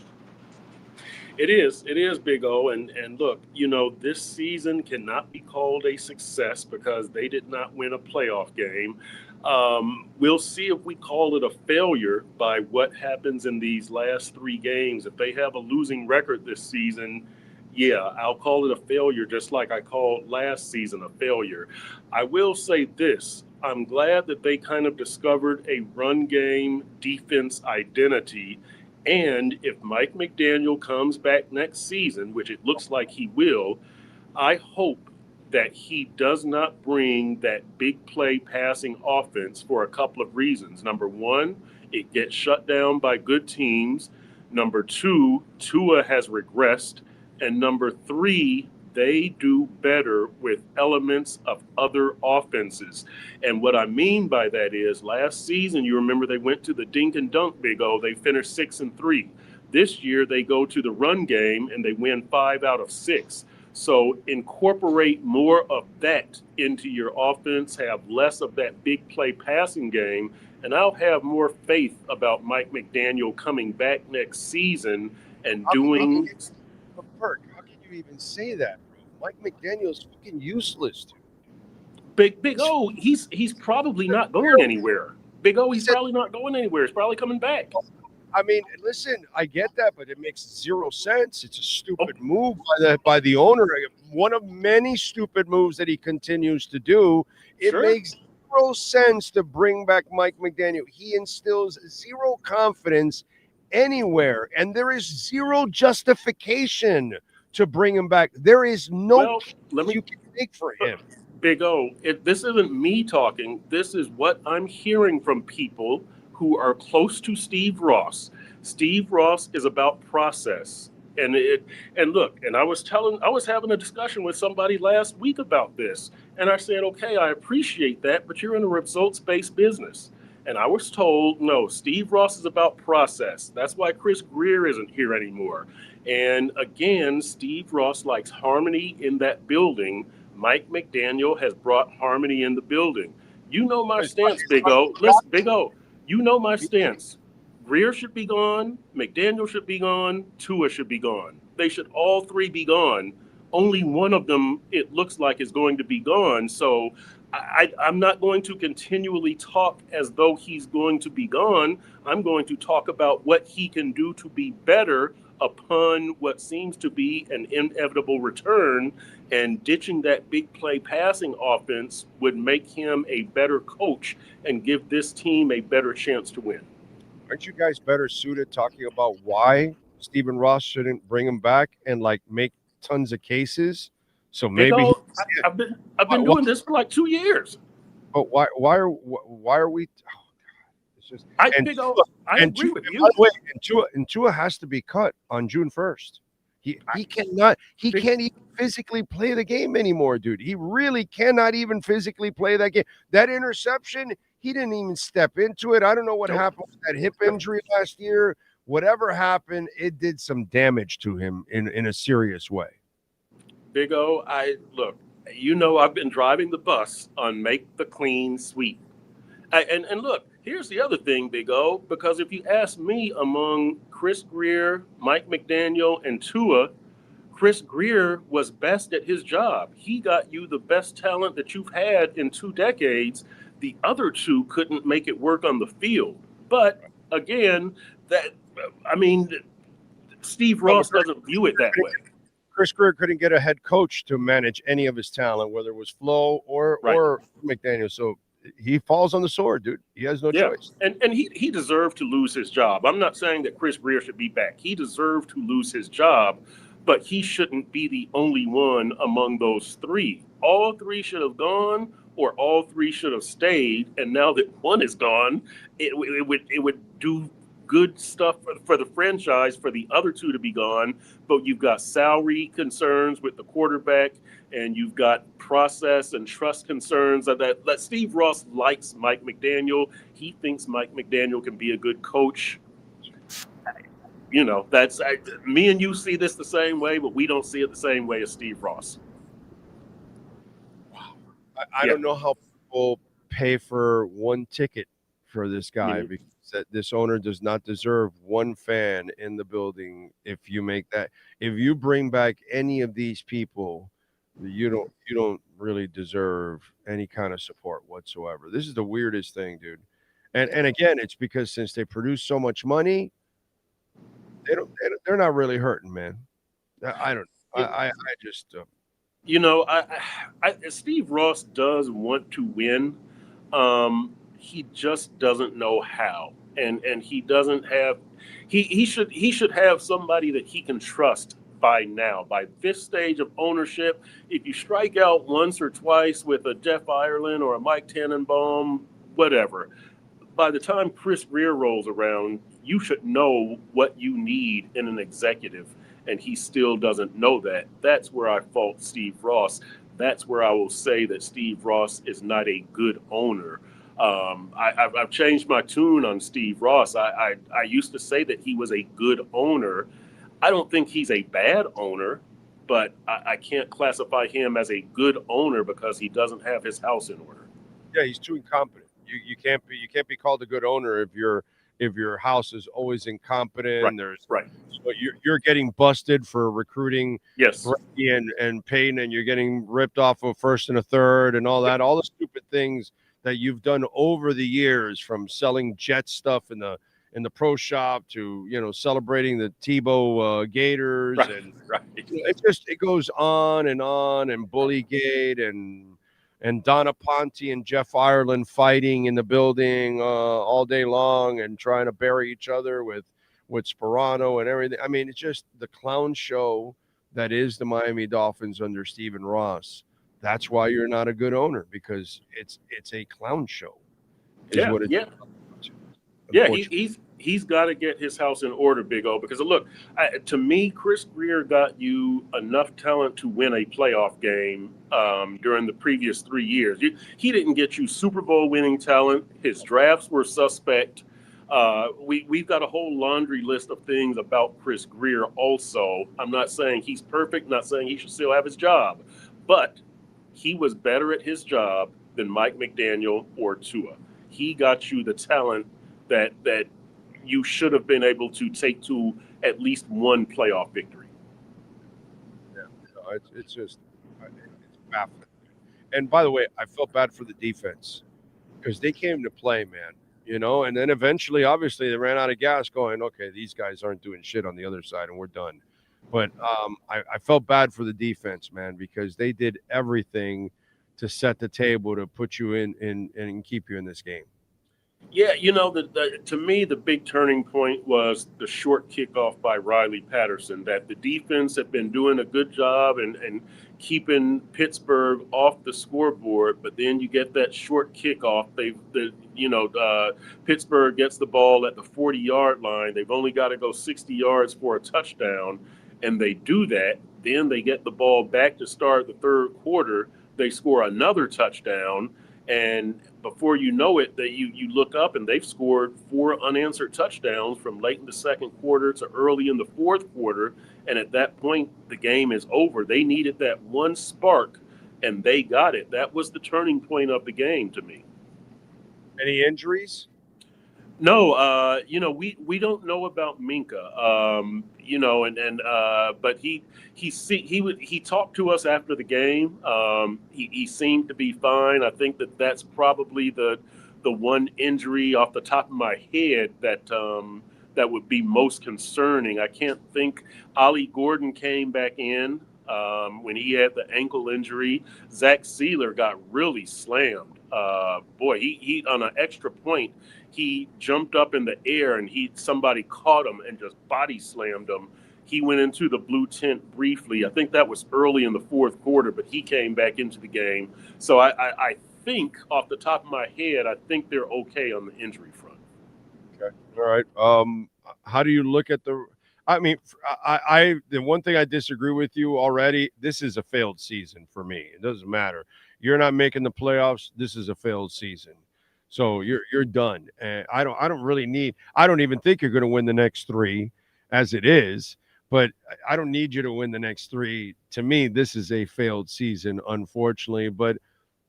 It is, Big O. And look, this season cannot be called a success because they did not win a playoff game. We'll see if we call it a failure by what happens in these last 3 games. If they have a losing record this season, yeah, I'll call it a failure, just like I called last season a failure. I will say this. I'm glad that they kind of discovered a run game defense identity. And if Mike McDaniel comes back next season, which it looks like he will, I hope that he does not bring that big play passing offense for a couple of reasons. Number one, it gets shut down by good teams. Number two, Tua has regressed. And number three, they do better with elements of other offenses. And what I mean by that is last season, you remember they went to the dink and dunk, Big O. They finished 6-3. This year, they go to the run game and they win 5 out of 6. So incorporate more of that into your offense, have less of that big play passing game, and I'll have more faith about Mike McDaniel coming back next season and doing. Perk, how can you even say that, bro? Mike McDaniel's fucking useless, dude. Big O, he's probably not going anywhere. Big O, he's probably not going anywhere. He's probably coming back. I mean, listen, I get that, but it makes 0 sense. It's a stupid move by the owner. One of many stupid moves that he continues to do. It makes 0 sense to bring back Mike McDaniel. He instills 0 confidence anywhere, and there is 0 justification to bring him back. There is no you can make for him. Big O, this isn't me talking. This is what I'm hearing from people who are close to Steve Ross. Steve Ross is about process. And look, and I was having a discussion with somebody last week about this. And I said, okay, I appreciate that, but you're in a results-based business. And I was told, no, Steve Ross is about process. That's why Chris Greer isn't here anymore. And again, Steve Ross likes harmony in that building. Mike McDaniel has brought harmony in the building. You know my stance, Big O. Listen, Big O, you know my stance. Greer should be gone. McDaniel should be gone. Tua should be gone. They should all three be gone. Only one of them, it looks like, is going to be gone. So I'm not going to continually talk as though he's going to be gone. I'm going to talk about what he can do to be better upon what seems to be an inevitable return. And ditching that big play passing offense would make him a better coach and give this team a better chance to win. Aren't you guys better suited talking about why Stephen Ross shouldn't bring him back and like make tons of cases? So maybe I've been doing this for like 2 years. But why are we? It's just I agree with you. By the way, and Tua has to be cut on June 1st. He can't even physically play the game anymore, dude. He really cannot even physically play that game. That interception, he didn't even step into it. I don't know what happened with that hip injury last year. Whatever happened, it did some damage to him in a serious way. Big O, look, I've been driving the bus on make the clean sweep. And look, here's the other thing, Big O, because if you ask me, among Chris Greer, Mike McDaniel, and Tua, Chris Greer was best at his job. He got you the best talent that you've had in 2 decades. The other two couldn't make it work on the field. But again, Steve Ross doesn't view it that way. Chris Greer couldn't get a head coach to manage any of his talent, whether it was Flo or McDaniel. So he falls on the sword, dude. He has no choice. And he deserved to lose his job. I'm not saying that Chris Greer should be back. He deserved to lose his job, but he shouldn't be the only one among those three. All three should have gone, or all three should have stayed. And now that one is gone, it would do good stuff for the franchise for the other two to be gone. But you've got salary concerns with the quarterback, and you've got process and trust concerns that Steve Ross likes Mike McDaniel. He thinks Mike McDaniel can be a good coach. That's me and you see this the same way, but we don't see it the same way as Steve Ross. Wow. I don't know how people pay for one ticket for this guy, because that this owner does not deserve one fan in the building. If you bring back any of these people, you don't really deserve any kind of support whatsoever. This is the weirdest thing, dude. And again, it's because since they produce so much money, they're not really hurting, man. I just Steve Ross does want to win. He just doesn't know how, and he doesn't have. He should have somebody that he can trust by now. By this stage of ownership, if you strike out once or twice with a Jeff Ireland or a Mike Tannenbaum, whatever, by the time Chris Greer rolls around, you should know what you need in an executive, and he still doesn't know that. That's where I fault Steve Ross. That's where I will say that Steve Ross is not a good owner. I've changed my tune on Steve Ross. I used to say that he was a good owner. I don't think he's a bad owner, but I can't classify him as a good owner because he doesn't have his house in order. Yeah, he's too incompetent. You can't be called a good owner if your house is always incompetent. Right. So you're getting busted for recruiting Brady and Peyton, and you're getting ripped off of first and a third and all that, all the stupid things that you've done over the years, from selling Jet stuff in the pro shop to celebrating the Tebow Gators, and it goes on, and Bullygate and Donna Ponte and Jeff Ireland fighting in the building all day long and trying to bury each other with Sperano and everything. I mean, it's just the clown show that is the Miami Dolphins under Stephen Ross. That's why you're not a good owner, because it's a clown show. Yeah, he's got to get his house in order, Big O. Because look, to me, Chris Greer got you enough talent to win a playoff game during the previous 3 years. He didn't get you Super Bowl winning talent. His drafts were suspect. We've got a whole laundry list of things about Chris Greer. Also, I'm not saying he's perfect. Not saying he should still have his job, but he was better at his job than Mike McDaniel or Tua. He got you the talent that you should have been able to take to at least one playoff victory. Yeah, it's just it's baffling. And by the way, I felt bad for the defense because they came to play, man. And then eventually, obviously, they ran out of gas going, okay, these guys aren't doing shit on the other side and we're done. But I felt bad for the defense, man, because they did everything to set the table to put you in and keep you in this game. Yeah, to me, the big turning point was the short kickoff by Riley Patterson, that the defense had been doing a good job and keeping Pittsburgh off the scoreboard, but then you get that short kickoff. Pittsburgh gets the ball at the 40-yard line. They've only got to go 60 yards for a touchdown, and they do that. Then they get the ball back to start the third quarter. They score another touchdown. And before you know it, you look up and they've scored 4 unanswered touchdowns from late in the second quarter to early in the fourth quarter. And at that point, the game is over. They needed that one spark, and they got it. That was the turning point of the game to me. Any injuries? No, we don't know about Minka, but he talked to us after the game. He seemed to be fine. I think that's probably the one injury off the top of my head that would be most concerning. I can't think. Ollie Gordon came back in when he had the ankle injury. Zach Sealer got really slammed. He on an extra point. He jumped up in the air and somebody caught him and just body slammed him. He went into the blue tent briefly. I think that was early in the fourth quarter, but he came back into the game. So I think off the top of my head, I think they're okay on the injury front. Okay. All right. How do you look at the one thing I disagree with you already, this is a failed season for me. It doesn't matter. You're not making the playoffs. This is a failed season. So you're done. And I don't even think you're going to win the next 3 as it is, but I don't need you to win the next 3. To me, this is a failed season, unfortunately. But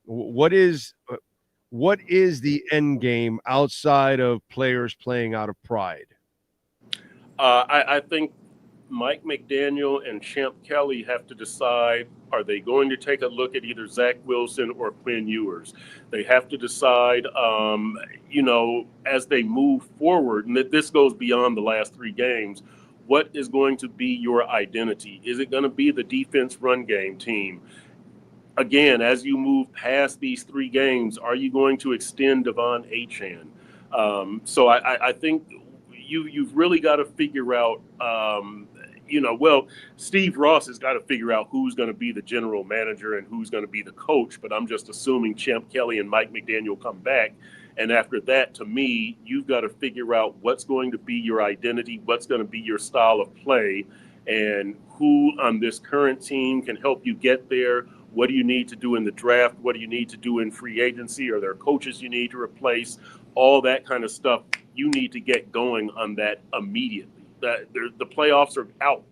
what is the end game outside of players playing out of pride? I think Mike McDaniel and Champ Kelly have to decide, are they going to take a look at either Zach Wilson or Quinn Ewers? They have to decide, as they move forward, and that this goes beyond the last 3 games, what is going to be your identity? Is it going to be the defense run game team? Again, as you move past these 3 games, are you going to extend Devon Achane? So I think you've really got to figure out, Steve Ross has got to figure out who's going to be the general manager and who's going to be the coach. But I'm just assuming Champ Kelly and Mike McDaniel come back. And after that, to me, you've got to figure out what's going to be your identity, what's going to be your style of play, and who on this current team can help you get there. What do you need to do in the draft? What do you need to do in free agency? Are there coaches you need to replace? All that kind of stuff. You need to get going on that immediately. The playoffs are out.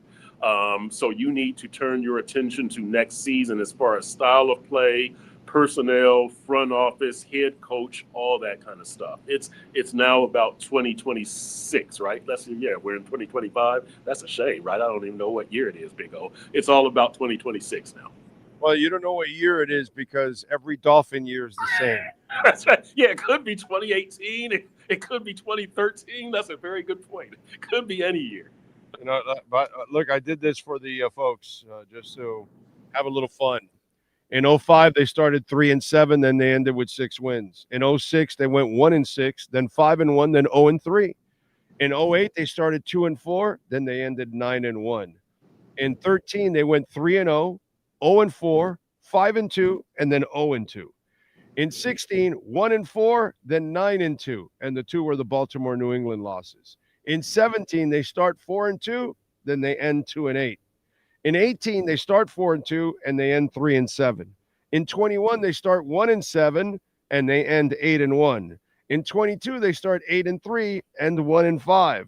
So you need to turn your attention to next season as far as style of play, personnel, front office, head coach, all that kind of stuff. It's now about 2026, right? We're in 2025. That's a shame, right? I don't even know what year it is, Big O. It's all about 2026 now. Well, you don't know what year it is because every Dolphin year is the same. That's right. Yeah, it could be 2018. It could be 2013. That's a very good point. It could be any year. But look, I did this for the folks just to have a little fun. In 2005, they started 3-7, then they ended with 6 wins. In 2006, they went 1-6, then 5-1, then 0-3. In 2008, they started 2-4, then they ended 9-1. In 2013, they went 3-0, 0-4, 5-2, and then 0-2. In 16, 1-4, then 9-2, and the 2 were the Baltimore New England losses. In 17, they start 4-2, then they end 2-8. In 18, they start 4-2, and they end 3-7. In 21, they start 1-7, and they end 8-1. In 22, they start 8-3, and 1-5.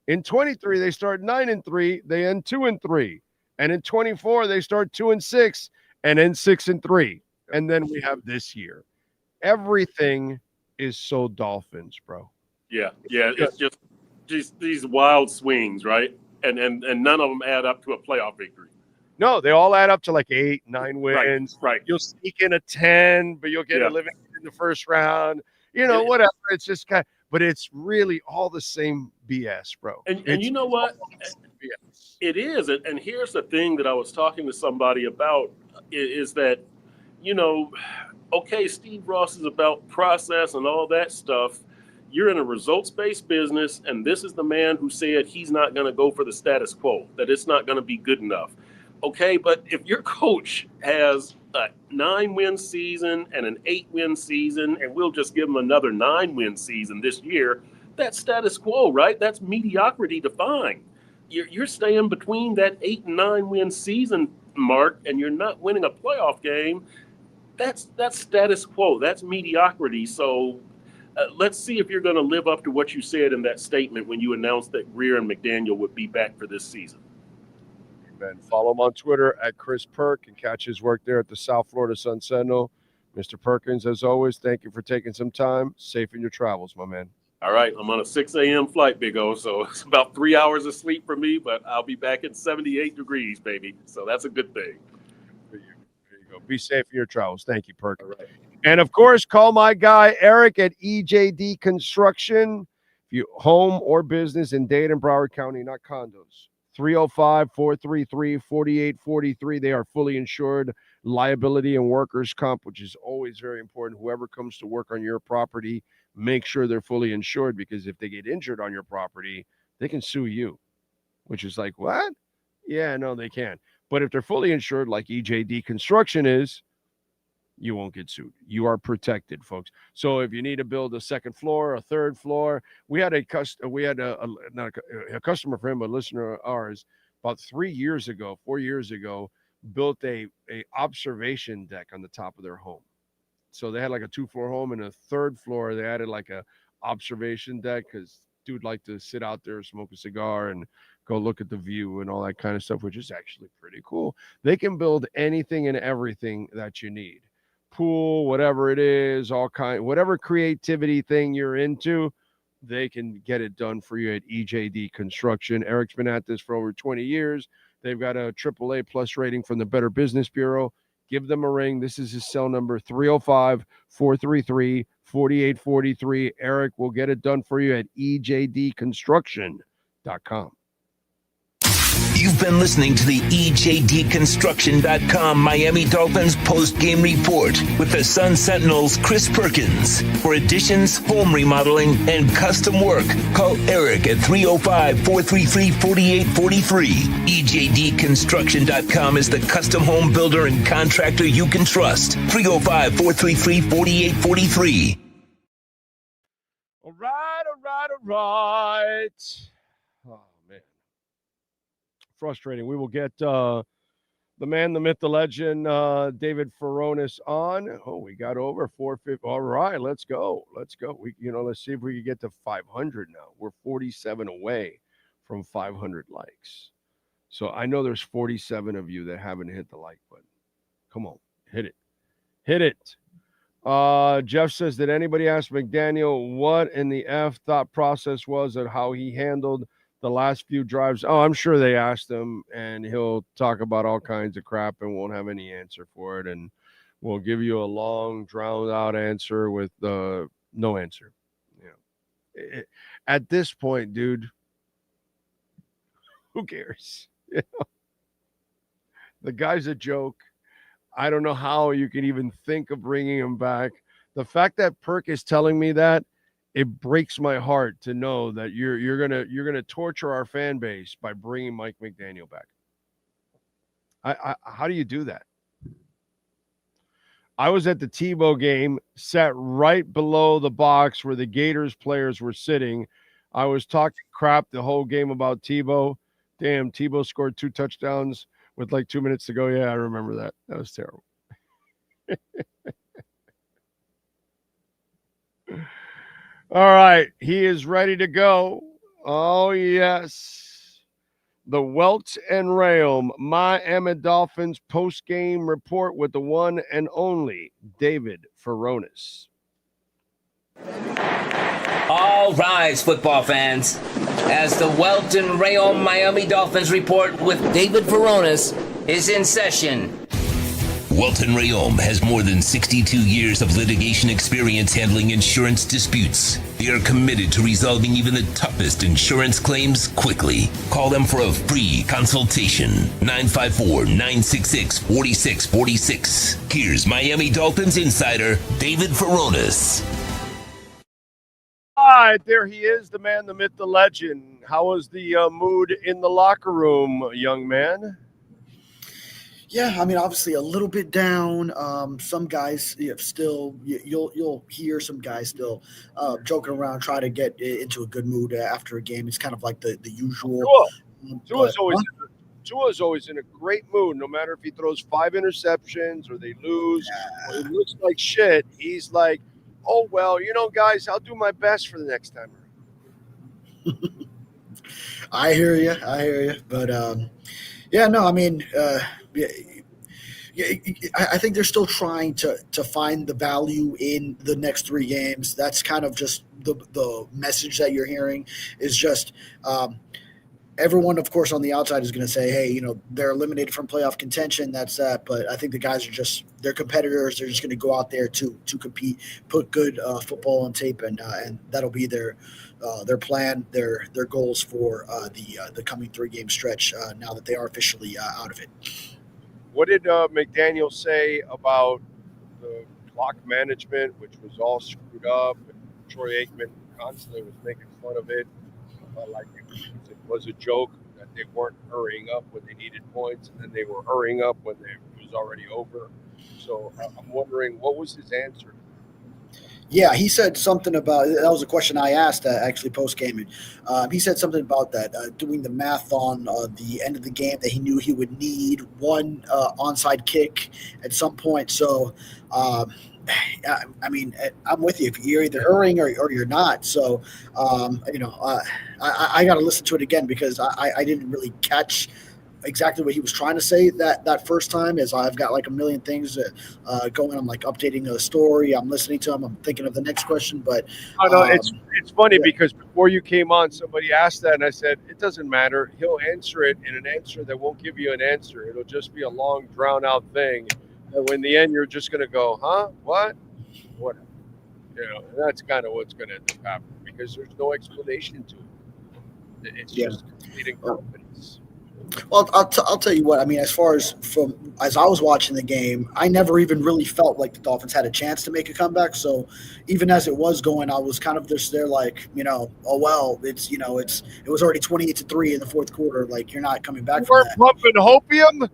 In 23, they start 9-3, they end 2-3. And in 24, they start 2-6, and end 6-3. And then we have this year. Everything is so Dolphins, bro. Yeah. It's just these wild swings, right? And none of them add up to a playoff victory. No, they all add up to like 8, 9 wins. Right. You'll sneak in a 10, but you'll get eliminated in the first round. Whatever. It's just but it's really all the same BS, bro. And you know what? It is. And here's the thing that I was talking to somebody about is that, okay, Steve Ross is about process and all that stuff. You're in a results-based business, and this is the man who said he's not going to go for the status quo, that it's not going to be good enough. Okay, but if your coach has a 9-win season and an 8-win season, and we'll just give him another 9-win season this year, that's status quo, right? That's mediocrity defined. You're staying between that 8 and 9-win season mark, and you're not winning a playoff game. That's status quo. That's mediocrity. So let's see if you're going to live up to what you said in that statement when you announced that Greer and McDaniel would be back for this season. Amen. Follow him on Twitter at Chris Perk and catch his work there at the South Florida Sun Sentinel. Mr. Perkins, as always, thank you for taking some time. Safe in your travels, my man. All right. I'm on a 6 a.m. flight, Big O, so it's about 3 hours of sleep for me, but I'll be back at 78 degrees, baby. So that's a good thing. There you go. Be safe in your travels. Thank you, Perk. All right. And, of course, call my guy Eric at EJD Construction. If you home or business in Dade and Broward County, not condos. 305-433-4843. They are fully insured, liability and workers' comp, which is always very important. Whoever comes to work on your property, make sure they're fully insured, because if they get injured on your property, they can sue you, which is like, what? Yeah, no, they can. But if they're fully insured like EJD Construction is, you won't get sued. You are protected, folks. So if you need to build a second floor, a third floor, we had a customer for him, a listener of ours, about 4 years ago, built a observation deck on the top of their home. So they had like a 2-floor home, and a third floor they added like a observation deck because dude liked to sit out there, smoke a cigar, and go look at the view and all that kind of stuff, which is actually pretty cool. They can build anything and everything that you need. Pool, whatever it is, whatever creativity thing you're into, they can get it done for you at EJD Construction. Eric's been at this for over 20 years. They've got a AAA plus rating from the Better Business Bureau. Give them a ring. This is his cell number, 305-433-4843. Eric will get it done for you at ejdconstruction.com. You've been listening to the EJDconstruction.com Miami Dolphins post-game report with the Sun Sentinel's Chris Perkins. For additions, home remodeling, and custom work, call Eric at 305-433-4843. EJDconstruction.com is the custom home builder and contractor you can trust. 305-433-4843. All right. Oh, man. Frustrating. We will get the man, the myth, the legend, David Furones on. Oh, we got over 450. All right, let's go. Let's see if we can get to 500 now. We're 47 away from 500 likes. So I know there's 47 of you that haven't hit the like button. Come on, hit it. Jeff says, did anybody ask McDaniel what in the F thought process was and how he handled the last few drives? Oh, I'm sure they asked him, and he'll talk about all kinds of crap and won't have any answer for it. And we'll give you a long, drowned out answer with no answer. At this point, dude, who cares? The guy's a joke. I don't know how you can even think of bringing him back. The fact that Perk is telling me that, it breaks my heart to know that you're gonna torture our fan base by bringing Mike McDaniel back. How do you do that? I was at the Tebow game, sat right below the box where the Gators players were sitting. I was talking crap the whole game about Tebow. Damn, Tebow scored 2 touchdowns with like 2 minutes to go. Yeah, I remember that. That was terrible. All right, he is ready to go. Oh, yes. The Welt and Realm Miami Dolphins post-game report with the one and only David Furones. All rise, football fans, as the Welt and Realm Miami Dolphins report with David Furones is in session. Welton Rayom has more than 62 years of litigation experience handling insurance disputes. They are committed to resolving even the toughest insurance claims quickly. Call them for a free consultation. 954-966-4646. Here's Miami Dolphins insider David Furones. All right, there he is, the man, the myth, the legend. How was the mood in the locker room, young man? Yeah, I mean, obviously a little bit down. Some guys still, you'll hear some guys still joking around, trying to get into a good mood after a game. It's kind of like the usual. Tua's always in a great mood, no matter if he throws 5 interceptions or they lose or he looks like shit. He's like, oh, well, guys, I'll do my best for the next time. I hear you. But, yeah, no, I mean, I think they're still trying to find the value in the next 3 games. That's kind of just the message that you're hearing is just everyone, of course, on the outside is going to say, hey, they're eliminated from playoff contention. That's that. But I think the guys are they're competitors. They're just going to go out there to compete, put good football on tape, and that'll be their plan, their goals for the coming 3-game stretch now that they are officially out of it. What did McDaniel say about the clock management, which was all screwed up? And Troy Aikman constantly was making fun of it, like it was a joke that they weren't hurrying up when they needed points, and then they were hurrying up when it was already over. So I'm wondering, what was his answer? Yeah, he said something about – that was a question I asked actually post-game. He said something about that, doing the math on the end of the game, that he knew he would need 1 onside kick at some point. So, I mean, I'm with you. If you're either hurrying or you're not. So, I got to listen to it again because I didn't really catch – exactly what he was trying to say that first time, as I've got like a million things going. I'm like updating a story. I'm listening to him. I'm thinking of the next question. But it's funny because before you came on, somebody asked that, and I said, it doesn't matter. He'll answer it in an answer that won't give you an answer. It'll just be a long, drawn-out thing. And when in the end, you're just going to go, huh? What? Whatever. And that's kind of what's going to end up happening because there's no explanation to it. It's just complete incompetence. Well, I'll tell you what. I mean, as far as as I was watching the game, I never even really felt like the Dolphins had a chance to make a comeback. So even as it was going, I was kind of just there like, oh well, it was already 28-3 in the fourth quarter. Like, you're not coming back. We're pumping hopium.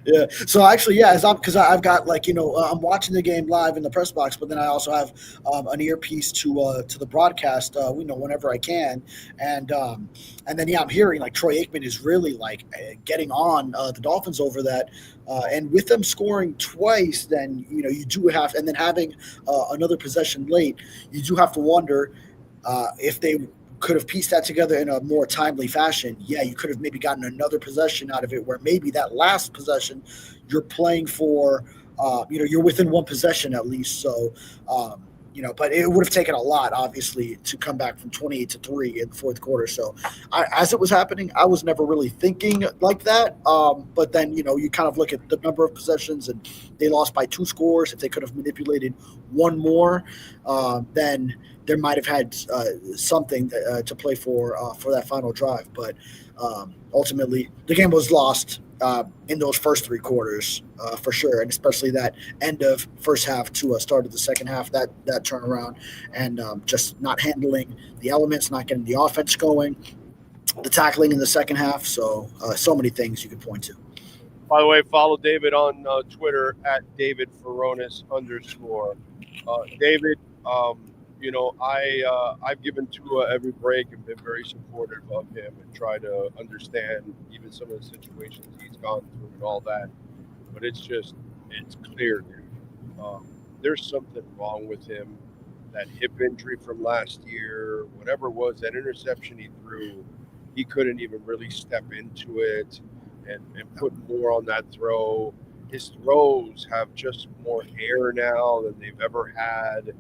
Yeah. So actually, yeah, because I've got I'm watching the game live in the press box, but then I also have an earpiece to the broadcast. Whenever I can, and then I'm hearing like Troy Aikman is really like getting on the Dolphins over that, and with them scoring twice, then you do have, and then having another possession late, you do have to wonder if they could have pieced that together in a more timely fashion. Yeah, you could have maybe gotten another possession out of it where maybe that last possession you're playing for, you're within 1 possession at least. So, but it would have taken a lot, obviously, to come back from 28-3 in the fourth quarter. So as it was happening, I was never really thinking like that. But then, you kind of look at the number of possessions and they lost by 2 scores. If they could have manipulated 1 more, then there might have had something to play for that final drive. But ultimately, the game was lost in those first 3 quarters for sure, and especially that end of first half to start of the second half, that turnaround, and just not handling the elements, not getting the offense going, the tackling in the second half. So many things you could point to. By the way, follow David on Twitter at David Feronis _. David, I've given Tua every break and been very supportive of him and try to understand even some of the situations he's gone through and all that. But it's clear, dude. There's something wrong with him. That hip injury from last year, whatever it was, that interception he threw, he couldn't even really step into it and put more on that throw. His throws have just more air now than they've ever had.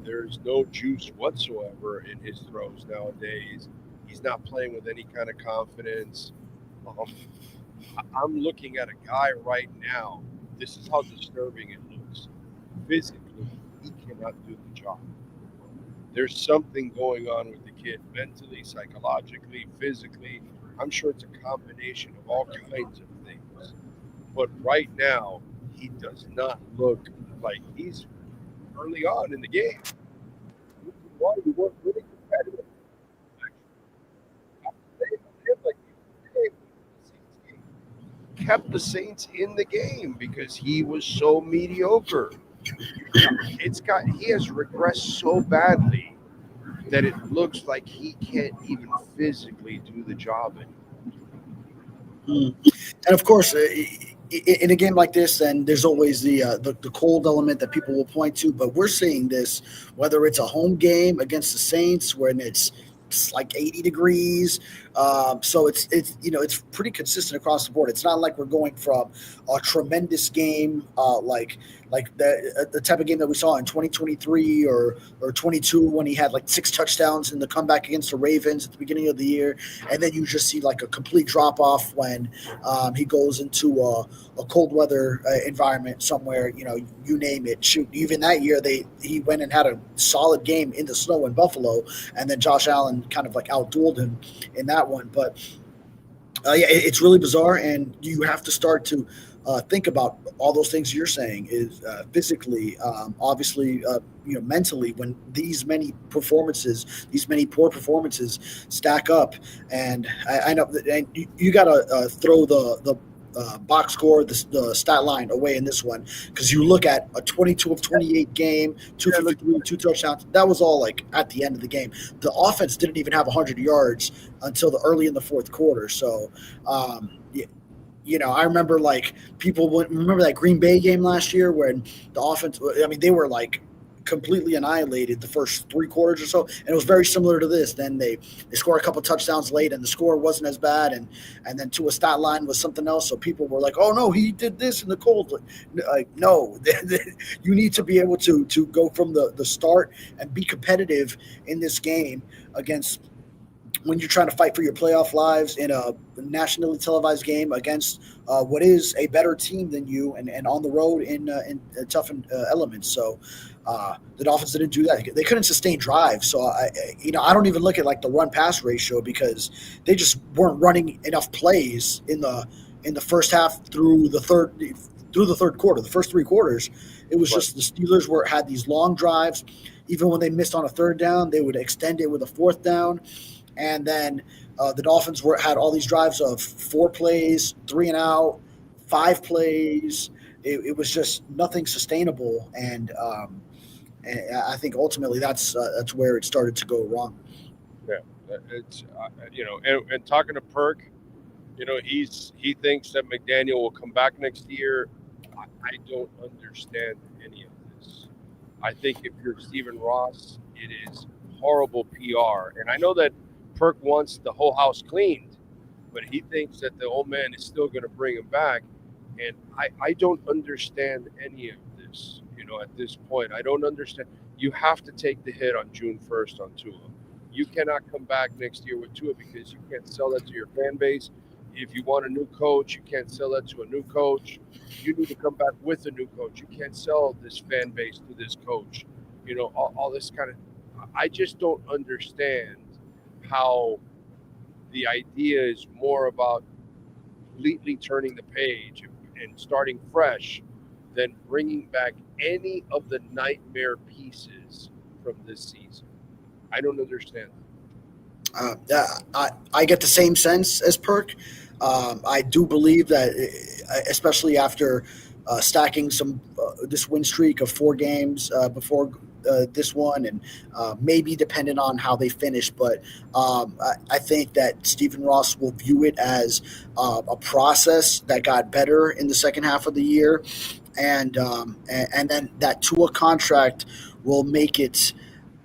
There's no juice whatsoever in his throws nowadays. He's not playing with any kind of confidence. I'm looking at a guy right now. This is how disturbing it looks. Physically, he cannot do the job. There's something going on with the kid mentally, psychologically, physically. I'm sure it's a combination of all kinds of things. But right now, he does not look like he's early on in the game. Why you weren't really competitive? Kept the Saints in the game because he was so mediocre. He has regressed so badly that it looks like he can't even physically do the job anymore. And of course, in a game like this, then there's always the cold element that people will point to. But we're seeing this whether it's a home game against the Saints when it's like 80 degrees. So it's pretty consistent across the board. It's not like we're going from a tremendous game like the type of game that we saw in 2023 or 22 when he had like 6 touchdowns in the comeback against the Ravens at the beginning of the year. And then you just see like a complete drop off when he goes into a cold weather environment somewhere, you name it. Shoot, even that year he went and had a solid game in the snow in Buffalo, and then Josh Allen kind of like outdueled him in that one. But it's really bizarre, and you have to start to think about all those things you're saying is physically, obviously, mentally, when these many poor performances stack up. And I know that, and you got to throw the box score, the stat line away in this one, because you look at a 22 of 28 game, 253, 2 touchdowns. That was all like at the end of the game. The offense didn't even have 100 yards until the early in the fourth quarter. So, I remember like people remember that Green Bay game last year when the offense, they were like completely annihilated the first 3 quarters or so, and it was very similar to this. Then they score a couple touchdowns late, and the score wasn't as bad, and then to a stat line was something else. So people were like, "Oh no, he did this in the cold." Like, no, you need to be able to go from the start and be competitive in this game against. When you're trying to fight for your playoff lives in a nationally televised game against what is a better team than you, and on the road in tough elements. So the Dolphins didn't do that. They couldn't sustain drives. So I don't even look at like the run pass ratio because they just weren't running enough plays in the first half through the third quarter. The first 3 quarters, it was just the Steelers had these long drives. Even when they missed on a 3rd down, they would extend it with a 4th down. And then the Dolphins had all these drives of 4 plays, 3 and out, 5 plays. It was just nothing sustainable, and I think ultimately that's where it started to go wrong. Yeah, it's and talking to Perk, he thinks that McDaniel will come back next year. I don't understand any of this. I think if you're Stephen Ross, it is horrible PR, and I know that Perk wants the whole house cleaned, but he thinks that the old man is still going to bring him back. And I don't understand any of this, at this point. I don't understand. You have to take the hit on June 1st on Tua. You cannot come back next year with Tua because you can't sell that to your fan base. If you want a new coach, you can't sell that to a new coach. You need to come back with a new coach. You can't sell this fan base to this coach. All this kind of – I just don't understand how the idea is more about completely turning the page and starting fresh than bringing back any of the nightmare pieces from this season. I don't understand that. I get the same sense as Perk. I do believe that, especially after stacking this win streak of 4 games before this one, and maybe depending on how they finish, but I think that Stephen Ross will view it as a process that got better in the second half of the year, and then that Tua contract will make it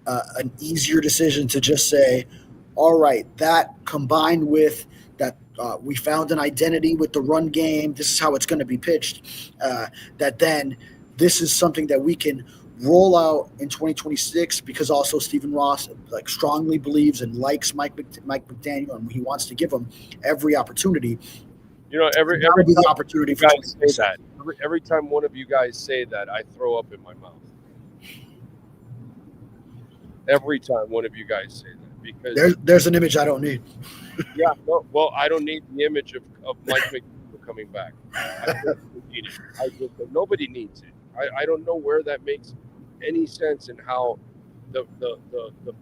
an easier decision to just say, all right, that combined with that we found an identity with the run game. This is how it's going to be pitched. That then this is something that we can roll out in 2026, because also Stephen Ross strongly believes and likes Mike McDaniel, and he wants to give him every opportunity. Every time the opportunity you guys say that. Every time one of you guys say that, I throw up in my mouth. Every time one of you guys say that, because there's an image I don't need. Yeah, no, well, I don't need the image of Mike McDaniel coming back. I don't need it. Nobody needs it. I don't know where that makes any sense, and how the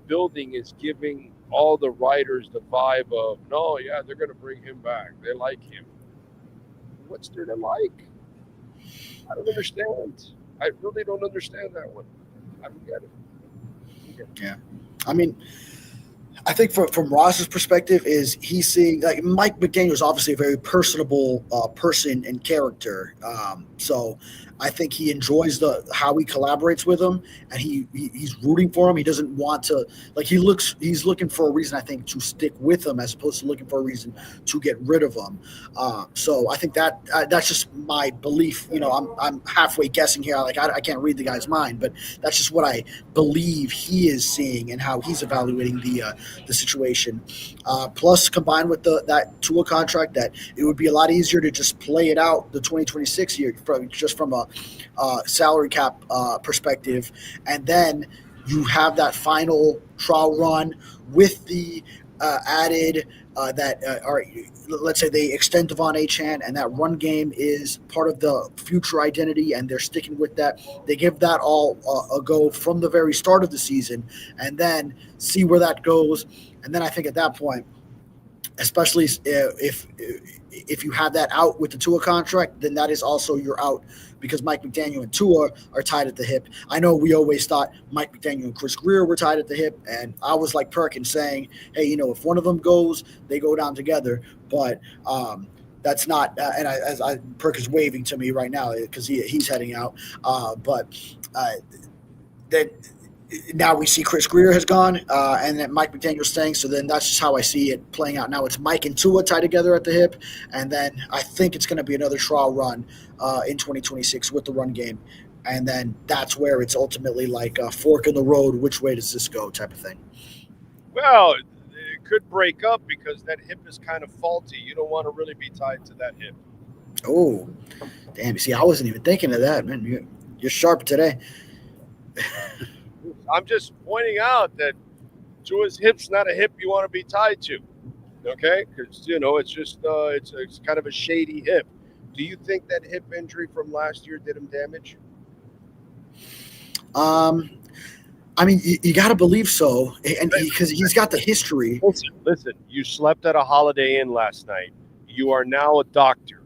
building is giving all the writers the vibe of, no, yeah, they're going to bring him back. They like him. What's there to like? I don't understand. I really don't understand that one. I don't get it. Yeah, I mean, I think from Ross's perspective is he's seeing Mike McDaniel is obviously a very personable person and character. So I think he enjoys how he collaborates with him, and he's rooting for him. He doesn't want to he's looking for a reason, I think, to stick with him as opposed to looking for a reason to get rid of him. So I think that's just my belief. I'm halfway guessing here. I can't read the guy's mind, but that's just what I believe he is seeing and how he's evaluating the situation. Plus, combined with that Tua contract, that it would be a lot easier to just play it out the 2026 year from a salary cap perspective, and then you have that final trial run with the added let's say they extend Devon Achane, and that run game is part of the future identity, and they're sticking with that. They give that all a go from the very start of the season, and then see where that goes. And then I think at that point, especially if you have that out with the Tua contract, then that is also your out, because Mike McDaniel and Tua are tied at the hip. I know we always thought Mike McDaniel and Chris Greer were tied at the hip, and I was like Perkins saying, hey, if one of them goes, they go down together. But that's not – Perkins waving to me right now because he's heading out. Then – now we see Chris Greer has gone, and that Mike McDaniel's staying. So then that's just how I see it playing out. Now it's Mike and Tua tied together at the hip, and then I think it's going to be another trial run in 2026 with the run game. And then that's where it's ultimately like a fork in the road. Which way does this go type of thing? Well, it could break up because that hip is kind of faulty. You don't want to really be tied to that hip. Oh, damn. You see, I wasn't even thinking of that, man. You're sharp today. I'm just pointing out that Tua's hip's not a hip you want to be tied to, okay? Because, it's just it's kind of a shady hip. Do you think that hip injury from last year did him damage? I mean, you got to believe so, and because he's got the history. Listen, you slept at a Holiday Inn last night. You are now a doctor.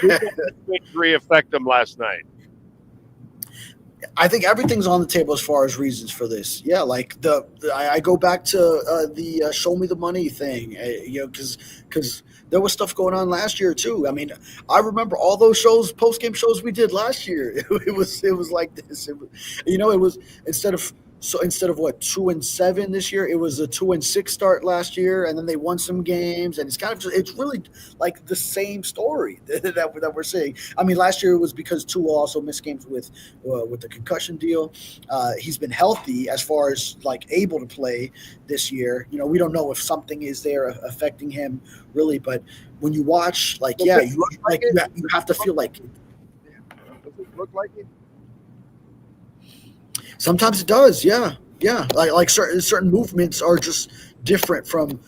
Did the injury affect him last night? I think everything's on the table as far as reasons for this. Yeah, I go back to the show me the money thing, because there was stuff going on last year too. I mean, I remember all those post-game shows we did last year. It was like this. It was instead of 2-7 this year, it was a 2-6 start last year, and then they won some games, and it's really like the same story that we're seeing. I mean, last year it was because Tua also missed games with the concussion deal. He's been healthy as far as able to play this year. We don't know if something is there affecting him really, but when you watch, you have to feel like it. Does it look like it? Sometimes it does, yeah. Yeah, like certain movements are just different from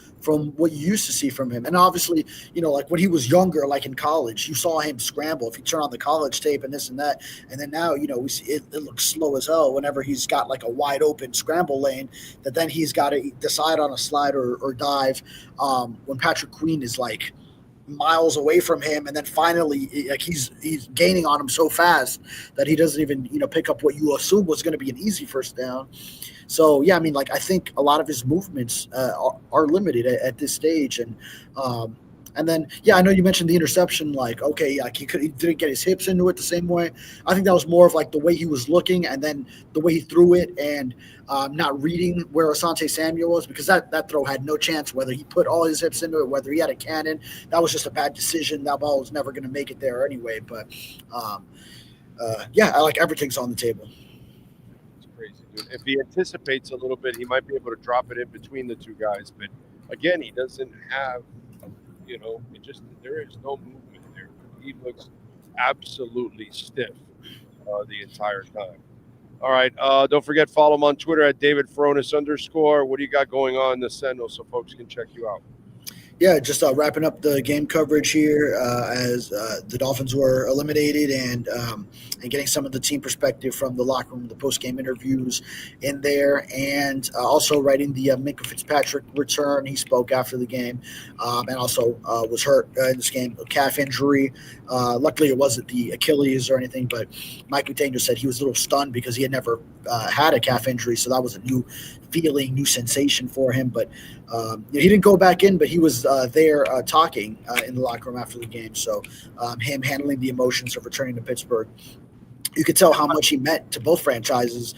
what you used to see from him. And obviously, like when he was younger, like in college, you saw him scramble. If you turn on the college tape and this and that, and then now, we see it looks slow as hell whenever he's got like a wide open scramble lane that then he's got to decide on a slide or dive. When Patrick Queen is like miles away from him, and then finally like he's gaining on him so fast that he doesn't even pick up what you assume was going to be an easy first down. So yeah, I mean, like I think a lot of his movements are limited at this stage, and then yeah, I know you mentioned the interception. Like okay, like he didn't get his hips into it the same way. I think that was more of like the way he was looking, and then the way he threw it, and not reading where Asante Samuel was, because that throw had no chance. Whether he put all his hips into it, whether he had a cannon, that was just a bad decision. That ball was never going to make it there anyway. But yeah, I like everything's on the table. If he anticipates a little bit, he might be able to drop it in between the two guys. But again, he doesn't have, there is no movement there. He looks absolutely stiff the entire time. All right. Don't forget, follow him on Twitter at @DavidFronis_. What do you got going on in the Sentinel so folks can check you out? Yeah, just wrapping up the game coverage here as the Dolphins were eliminated, and getting some of the team perspective from the locker room, the post-game interviews in there, and also writing the Minkah Fitzpatrick return. He spoke after the game, and also was hurt in this game, a calf injury. Luckily, it wasn't the Achilles or anything, but Mike McDaniel said he was a little stunned because he had never had a calf injury, so that was a new feeling, new sensation for him. But he didn't go back in, but he was there talking in the locker room after the game. So him handling the emotions of returning to Pittsburgh, you could tell how much he meant to both franchises.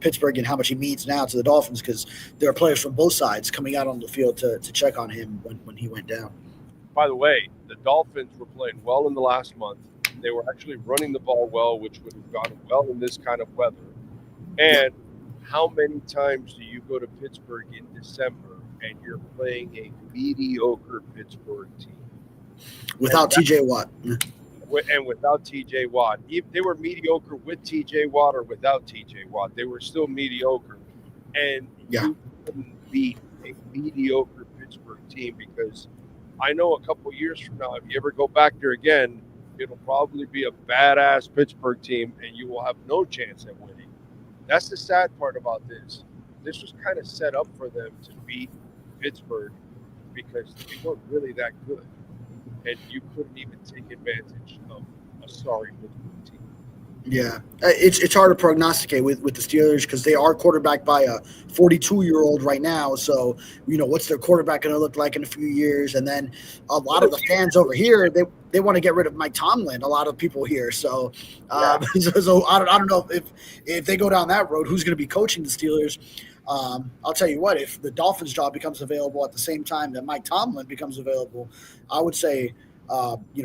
Pittsburgh, and how much he means now to the Dolphins, because there are players from both sides coming out on the field to check on him when he went down. By the way, the Dolphins were playing well in the last month. They were actually running the ball well, which would have gone well in this kind of weather. And how many times do you go to Pittsburgh in December and you're playing a mediocre Pittsburgh team? Without TJ Watt. And without TJ Watt. They were mediocre with TJ Watt or without TJ Watt. They were still mediocre. And you couldn't beat a mediocre Pittsburgh team, because I know a couple years from now, if you ever go back there again, it'll probably be a badass Pittsburgh team and you will have no chance at winning. That's the sad part about this. This was kind of set up for them to beat Pittsburgh because they weren't really that good. And you couldn't even take advantage of a sorry Pittsburgh team. Yeah, it's hard to prognosticate with the Steelers, because they are quarterbacked by a 42-year-old right now. So, what's their quarterback going to look like in a few years? And then a lot of the fans over here, they want to get rid of Mike Tomlin, a lot of people here. So, so I don't know if they go down that road, who's going to be coaching the Steelers. I'll tell you what, if the Dolphins job becomes available at the same time that Mike Tomlin becomes available, I would say,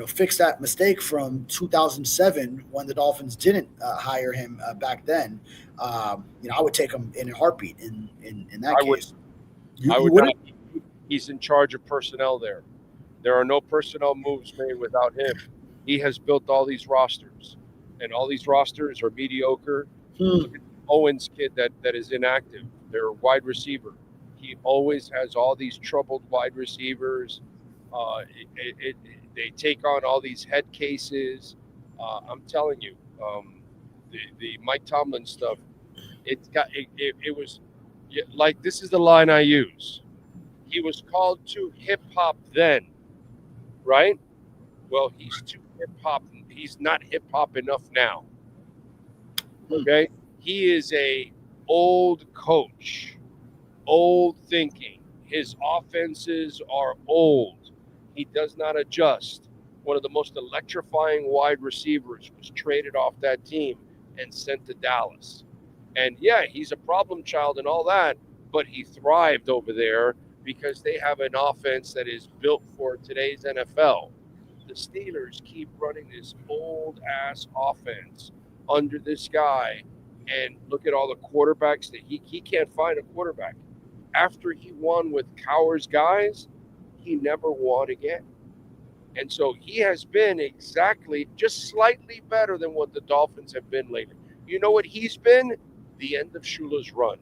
fix that mistake from 2007 when the Dolphins didn't hire him back then. I would take him in a heartbeat in that case. I would not. He's in charge of personnel there. There are no personnel moves made without him. He has built all these rosters, and all these rosters are mediocre. Look at Owens' kid that is inactive. They're a wide receiver. He always has all these troubled wide receivers. They take on all these head cases. I'm telling you, the Mike Tomlin stuff, it was like, this is the line I use. He was called too hip hop then, right? Well, he's too hip hop. He's not hip hop enough now. Okay, he is a old coach, old thinking. His offenses are old. He does not adjust. One of the most electrifying wide receivers was traded off that team and sent to Dallas. And yeah, he's a problem child and all that, but he thrived over there because they have an offense that is built for today's NFL. The Steelers keep running this old-ass offense under this guy, and look at all the quarterbacks that he can't find a quarterback. After he won with Cowher's guys, he never won again. And so he has been exactly just slightly better than what the Dolphins have been lately. You know what he's been? The end of Shula's run.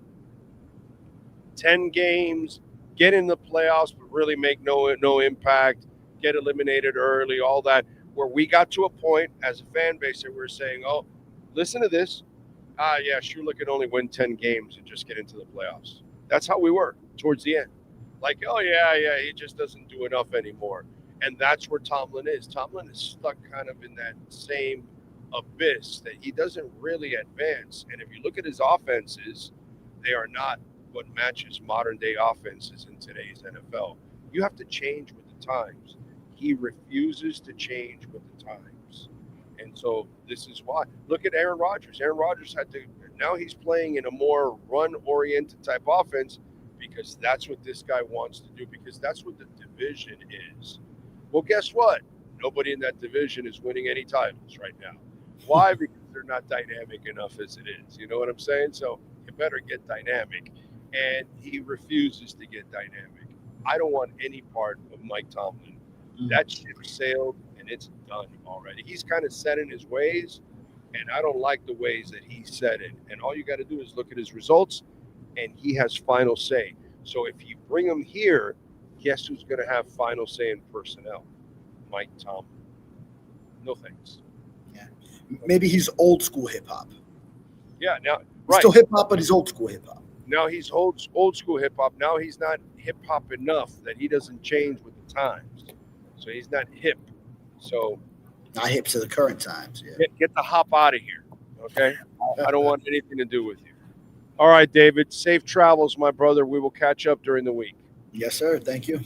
10 games, get in the playoffs, but really make no impact, get eliminated early, all that, where we got to a point as a fan base that we were saying, oh, listen to this. Yeah, Shula can only win 10 games and just get into the playoffs. That's how we were towards the end. Like, oh, yeah, he just doesn't do enough anymore. And that's where Tomlin is. Tomlin is stuck kind of in that same abyss that he doesn't really advance. And if you look at his offenses, they are not what matches modern-day offenses in today's NFL. You have to change with the times. He refuses to change with the times. And so this is why. Look at Aaron Rodgers. Aaron Rodgers now he's playing in a more run-oriented type offense because that's what this guy wants to do, because that's what the division is. Well, guess what? Nobody in that division is winning any titles right now. Why? Because they're not dynamic enough as it is. You know what I'm saying? So you better get dynamic. And he refuses to get dynamic. I don't want any part of Mike Tomlin. That ship sailed, and it's done already. He's kind of set in his ways, and I don't like the ways that he set it. And all you got to do is look at his results, and he has final say. So if you bring him here, guess who's going to have final say in personnel? Mike Tomlin. No thanks. Yeah. Maybe he's old school hip hop. Yeah, now He's still hip hop, but he's old school hip hop. Now he's old school hip hop. Now he's not hip hop enough that he doesn't change with the times. So he's not hip. So not hip to the current times. Yeah. Get the hop out of here. Okay. I don't want anything to do with you. All right, David. Safe travels, my brother. We will catch up during the week. Yes, sir. Thank you.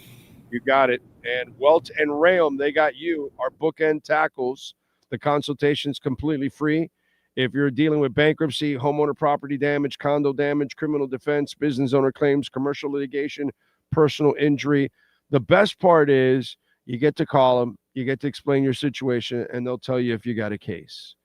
You got it. And Welt and Rayom, they got you. Our bookend tackles. The consultation's completely free. If you're dealing with bankruptcy, homeowner property damage, condo damage, criminal defense, business owner claims, commercial litigation, personal injury, the best part is you get to call them, you get to explain your situation, and they'll tell you if you got a case.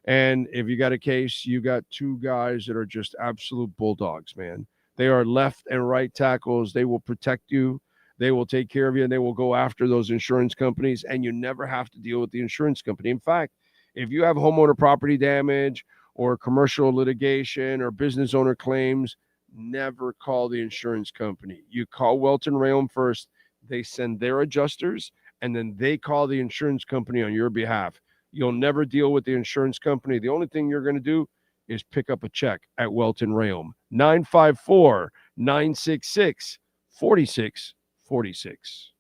And if you got a case, you got two guys that are just absolute bulldogs, man. They are left and right tackles. They will protect you. They will take care of you, and they will go after those insurance companies, and you never have to deal with the insurance company. In fact, if you have homeowner property damage or commercial litigation or business owner claims, never call the insurance company. You call Welton Rayom first. They send their adjusters, and then they call the insurance company on your behalf. You'll never deal with the insurance company. The only thing you're going to do is pick up a check at Welton Rayom. 954-966-4646.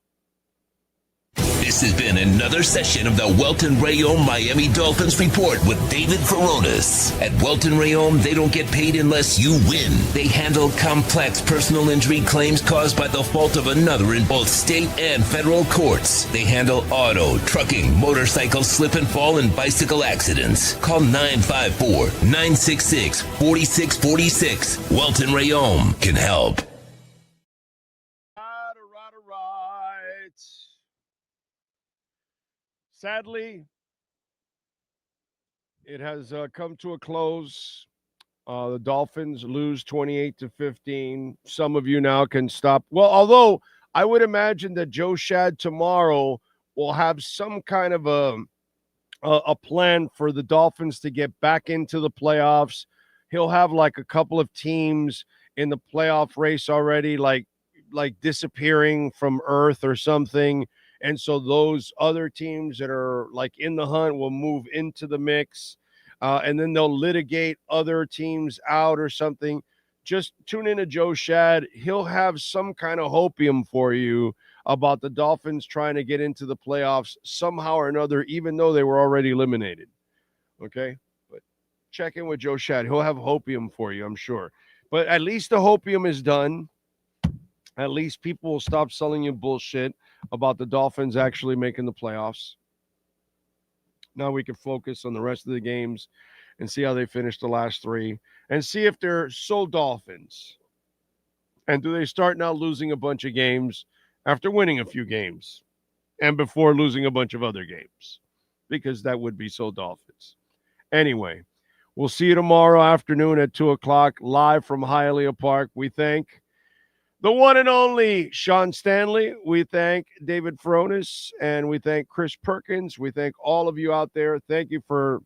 This has been another session of the Welton Rayom Miami Dolphins Report with David Furones. At Welton Rayom, they don't get paid unless you win. They handle complex personal injury claims caused by the fault of another in both state and federal courts. They handle auto, trucking, motorcycle slip and fall, and bicycle accidents. Call 954-966-4646. Welton Rayom can help. Sadly, it has come to a close. The Dolphins lose 28-15. Some of you now can stop. Well, although I would imagine that Joe Shad tomorrow will have some kind of a plan for the Dolphins to get back into the playoffs. He'll have like a couple of teams in the playoff race already, like disappearing from Earth or something. And so those other teams that are like in the hunt will move into the mix, and then they'll litigate other teams out or something. Just tune in to Joe Shad. He'll have some kind of hopium for you about the Dolphins trying to get into the playoffs somehow or another, even though they were already eliminated. Okay? But check in with Joe Shad. He'll have hopium for you, I'm sure. But at least the hopium is done. At least people will stop selling you bullshit about the Dolphins actually making the playoffs. Now we can focus on the rest of the games and see how they finish the last three and see if they're so Dolphins. And do they start now losing a bunch of games after winning a few games and before losing a bunch of other games? Because that would be so Dolphins. Anyway, we'll see you tomorrow afternoon at 2 o'clock live from Hialeah Park. We thank the one and only Sean Stanley. We thank David Furones, and we thank Chris Perkins. We thank all of you out there. Thank you for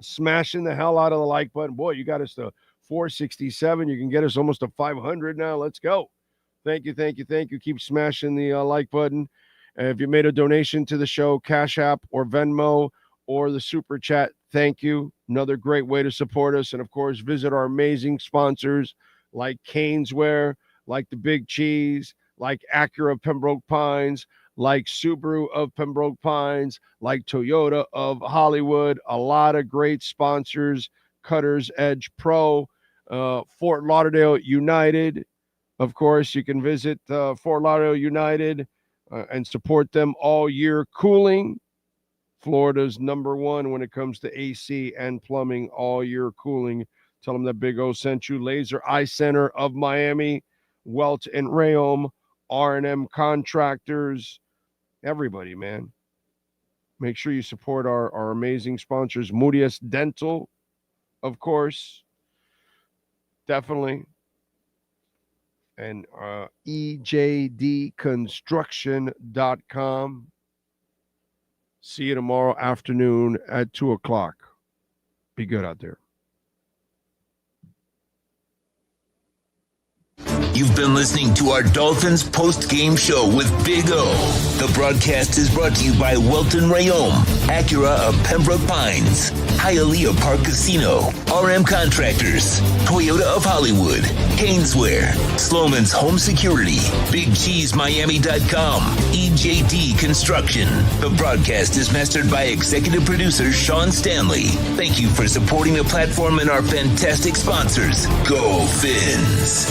smashing the hell out of the like button. Boy, you got us to 467. You can get us almost to 500 now. Let's go. Thank you. Keep smashing the like button. If you made a donation to the show, Cash App or Venmo or the Super Chat, thank you. Another great way to support us. And, of course, visit our amazing sponsors like Caneswear, like the Big Cheese, like Acura of Pembroke Pines, like Subaru of Pembroke Pines, like Toyota of Hollywood. A lot of great sponsors. Cutter's Edge Pro, Fort Lauderdale United. Of course, you can visit Fort Lauderdale United and support them all year. Cooling, Florida's #1 when it comes to AC and plumbing, all year cooling. Tell them that Big O sent you. Laser Eye Center of Miami, Welt and Rayom, R&M Contractors, everybody, man. Make sure you support our amazing sponsors. Murias Dental, of course, definitely. And EJDconstruction.com. See you tomorrow afternoon at 2 o'clock. Be good out there. You've been listening to our Dolphins post-game show with Big O. The broadcast is brought to you by Welton Rayom, Acura of Pembroke Pines, Hialeah Park Casino, RM Contractors, Toyota of Hollywood, Caneswear, Sloman's Home Security, BigCheeseMiami.com, EJD Construction. The broadcast is mastered by executive producer Sean Stanley. Thank you for supporting the platform and our fantastic sponsors. Go Fins!